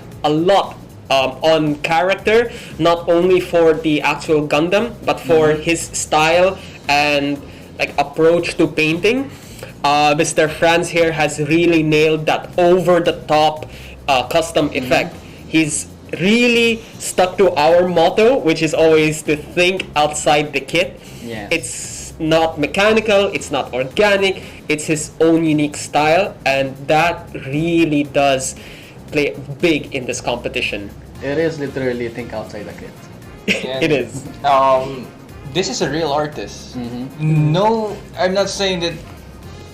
on character, not only for the actual Gundam, but for his style and like approach to painting. Mr. Franz here has really nailed that over-the-top custom effect. He's really stuck to our motto, which is always to think outside the kit. Yes. It's not mechanical, it's not organic, it's his own unique style, and that really does play big in this competition. It is literally think outside the kit. And, It is. This is a real artist. No, I'm not saying that.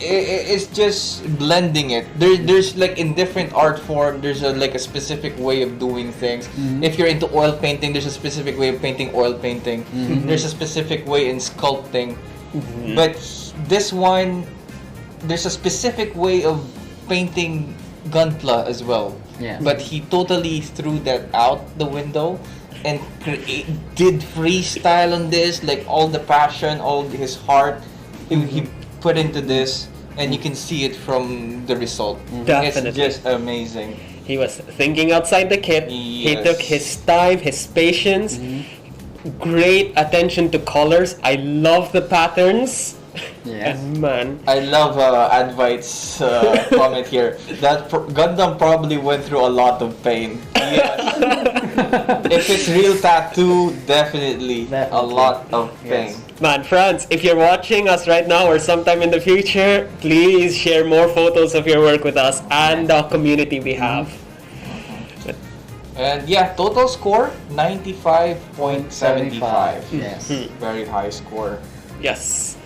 It's just blending it. There's like in different art form. There's like a specific way of doing things. If you're into oil painting, there's a specific way of painting oil painting. There's a specific way in sculpting. But this one, there's a specific way of painting gunpla as well. Yeah. But he totally threw that out the window and did freestyle on this, like all the passion, all his heart. He put into this, and you can see it from the result. Definitely. It's just amazing. He was thinking outside the kit. He Yes. took his time, his patience, great attention to colors. I love the patterns. Yes. And man, I love Advite's comment here. That Gundam probably went through a lot of pain. Yes. If it's real tattoo, definitely a lot of pain. Yes. man, Franz, if you're watching us right now or sometime in the future, please share more photos of your work with us and the community we have. And yeah, total score 95.75. Yes. Very high score. Yes.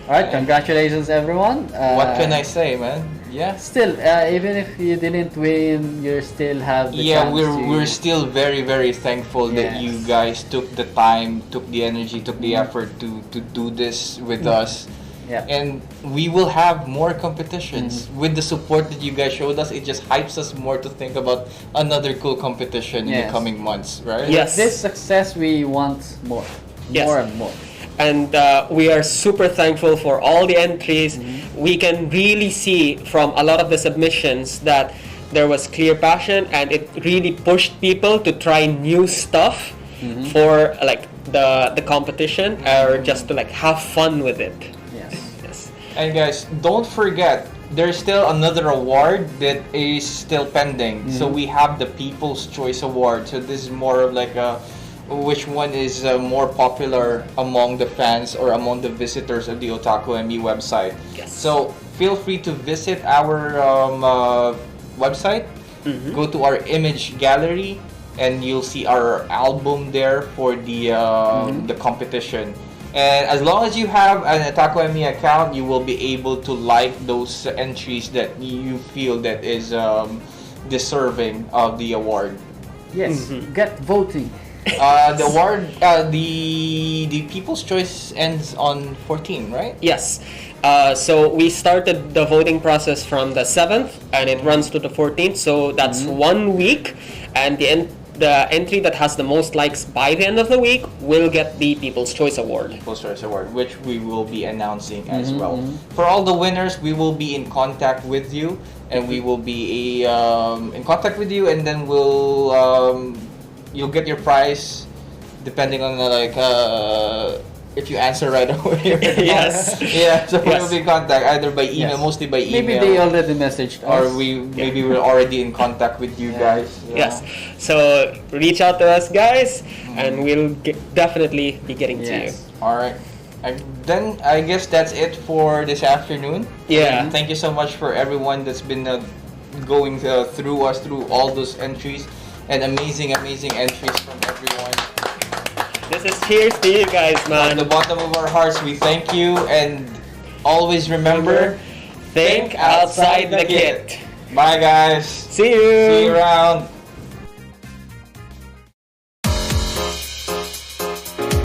Alright, congratulations everyone. What can I say, man? Yeah. Still, even if you didn't win, you still have the Yeah, chance we're still very thankful that Yes. you guys took the time, took the energy, took the effort to do this with us. Yeah. And we will have more competitions. With the support that you guys showed us, it just hypes us more to think about another cool competition in the Yes. coming months, right? Yes. This success, we want more. Yes. More and more. And we are super thankful for all the entries. We can really see from a lot of the submissions that there was clear passion, and it really pushed people to try new stuff for like the competition, or just to like have fun with it. Yes. Yes. And guys, don't forget, there's still another award that is still pending. So we have the People's Choice Award. So this is more of like a which one is more popular among the fans or among the visitors of the Otaku ME website. Yes. So feel free to visit our website, go to our image gallery, and you'll see our album there for the competition. And as long as you have an Otaku ME account, you will be able to like those entries that you feel that is deserving of the award. Yes. Get voting. The award, the People's Choice ends on 14, right? Yes. So we started the voting process from the 7th, and it runs to the 14th. So that's 1 week, and the entry that has the most likes by the end of the week will get the People's Choice Award. People's Choice Award, which we will be announcing as well. For all the winners, we will be in contact with you, and we will be in contact with you, and then we'll you'll get your prize depending on if you answer right away. Yes. Yeah, so Yes. we'll be in contact either by email, Yes. mostly by email. Maybe they already messaged us. or maybe we're already in contact with you guys. Yes. So reach out to us, guys, and we'll definitely be getting to you. Yes. All right. Then I guess that's it for this afternoon. Yeah. And thank you so much for everyone that's been going through all those entries, and amazing entries from everyone. This is cheers to you guys, From man. the bottom of our hearts, we thank you, and always remember, Think outside the kit. Bye guys. See you. See you around.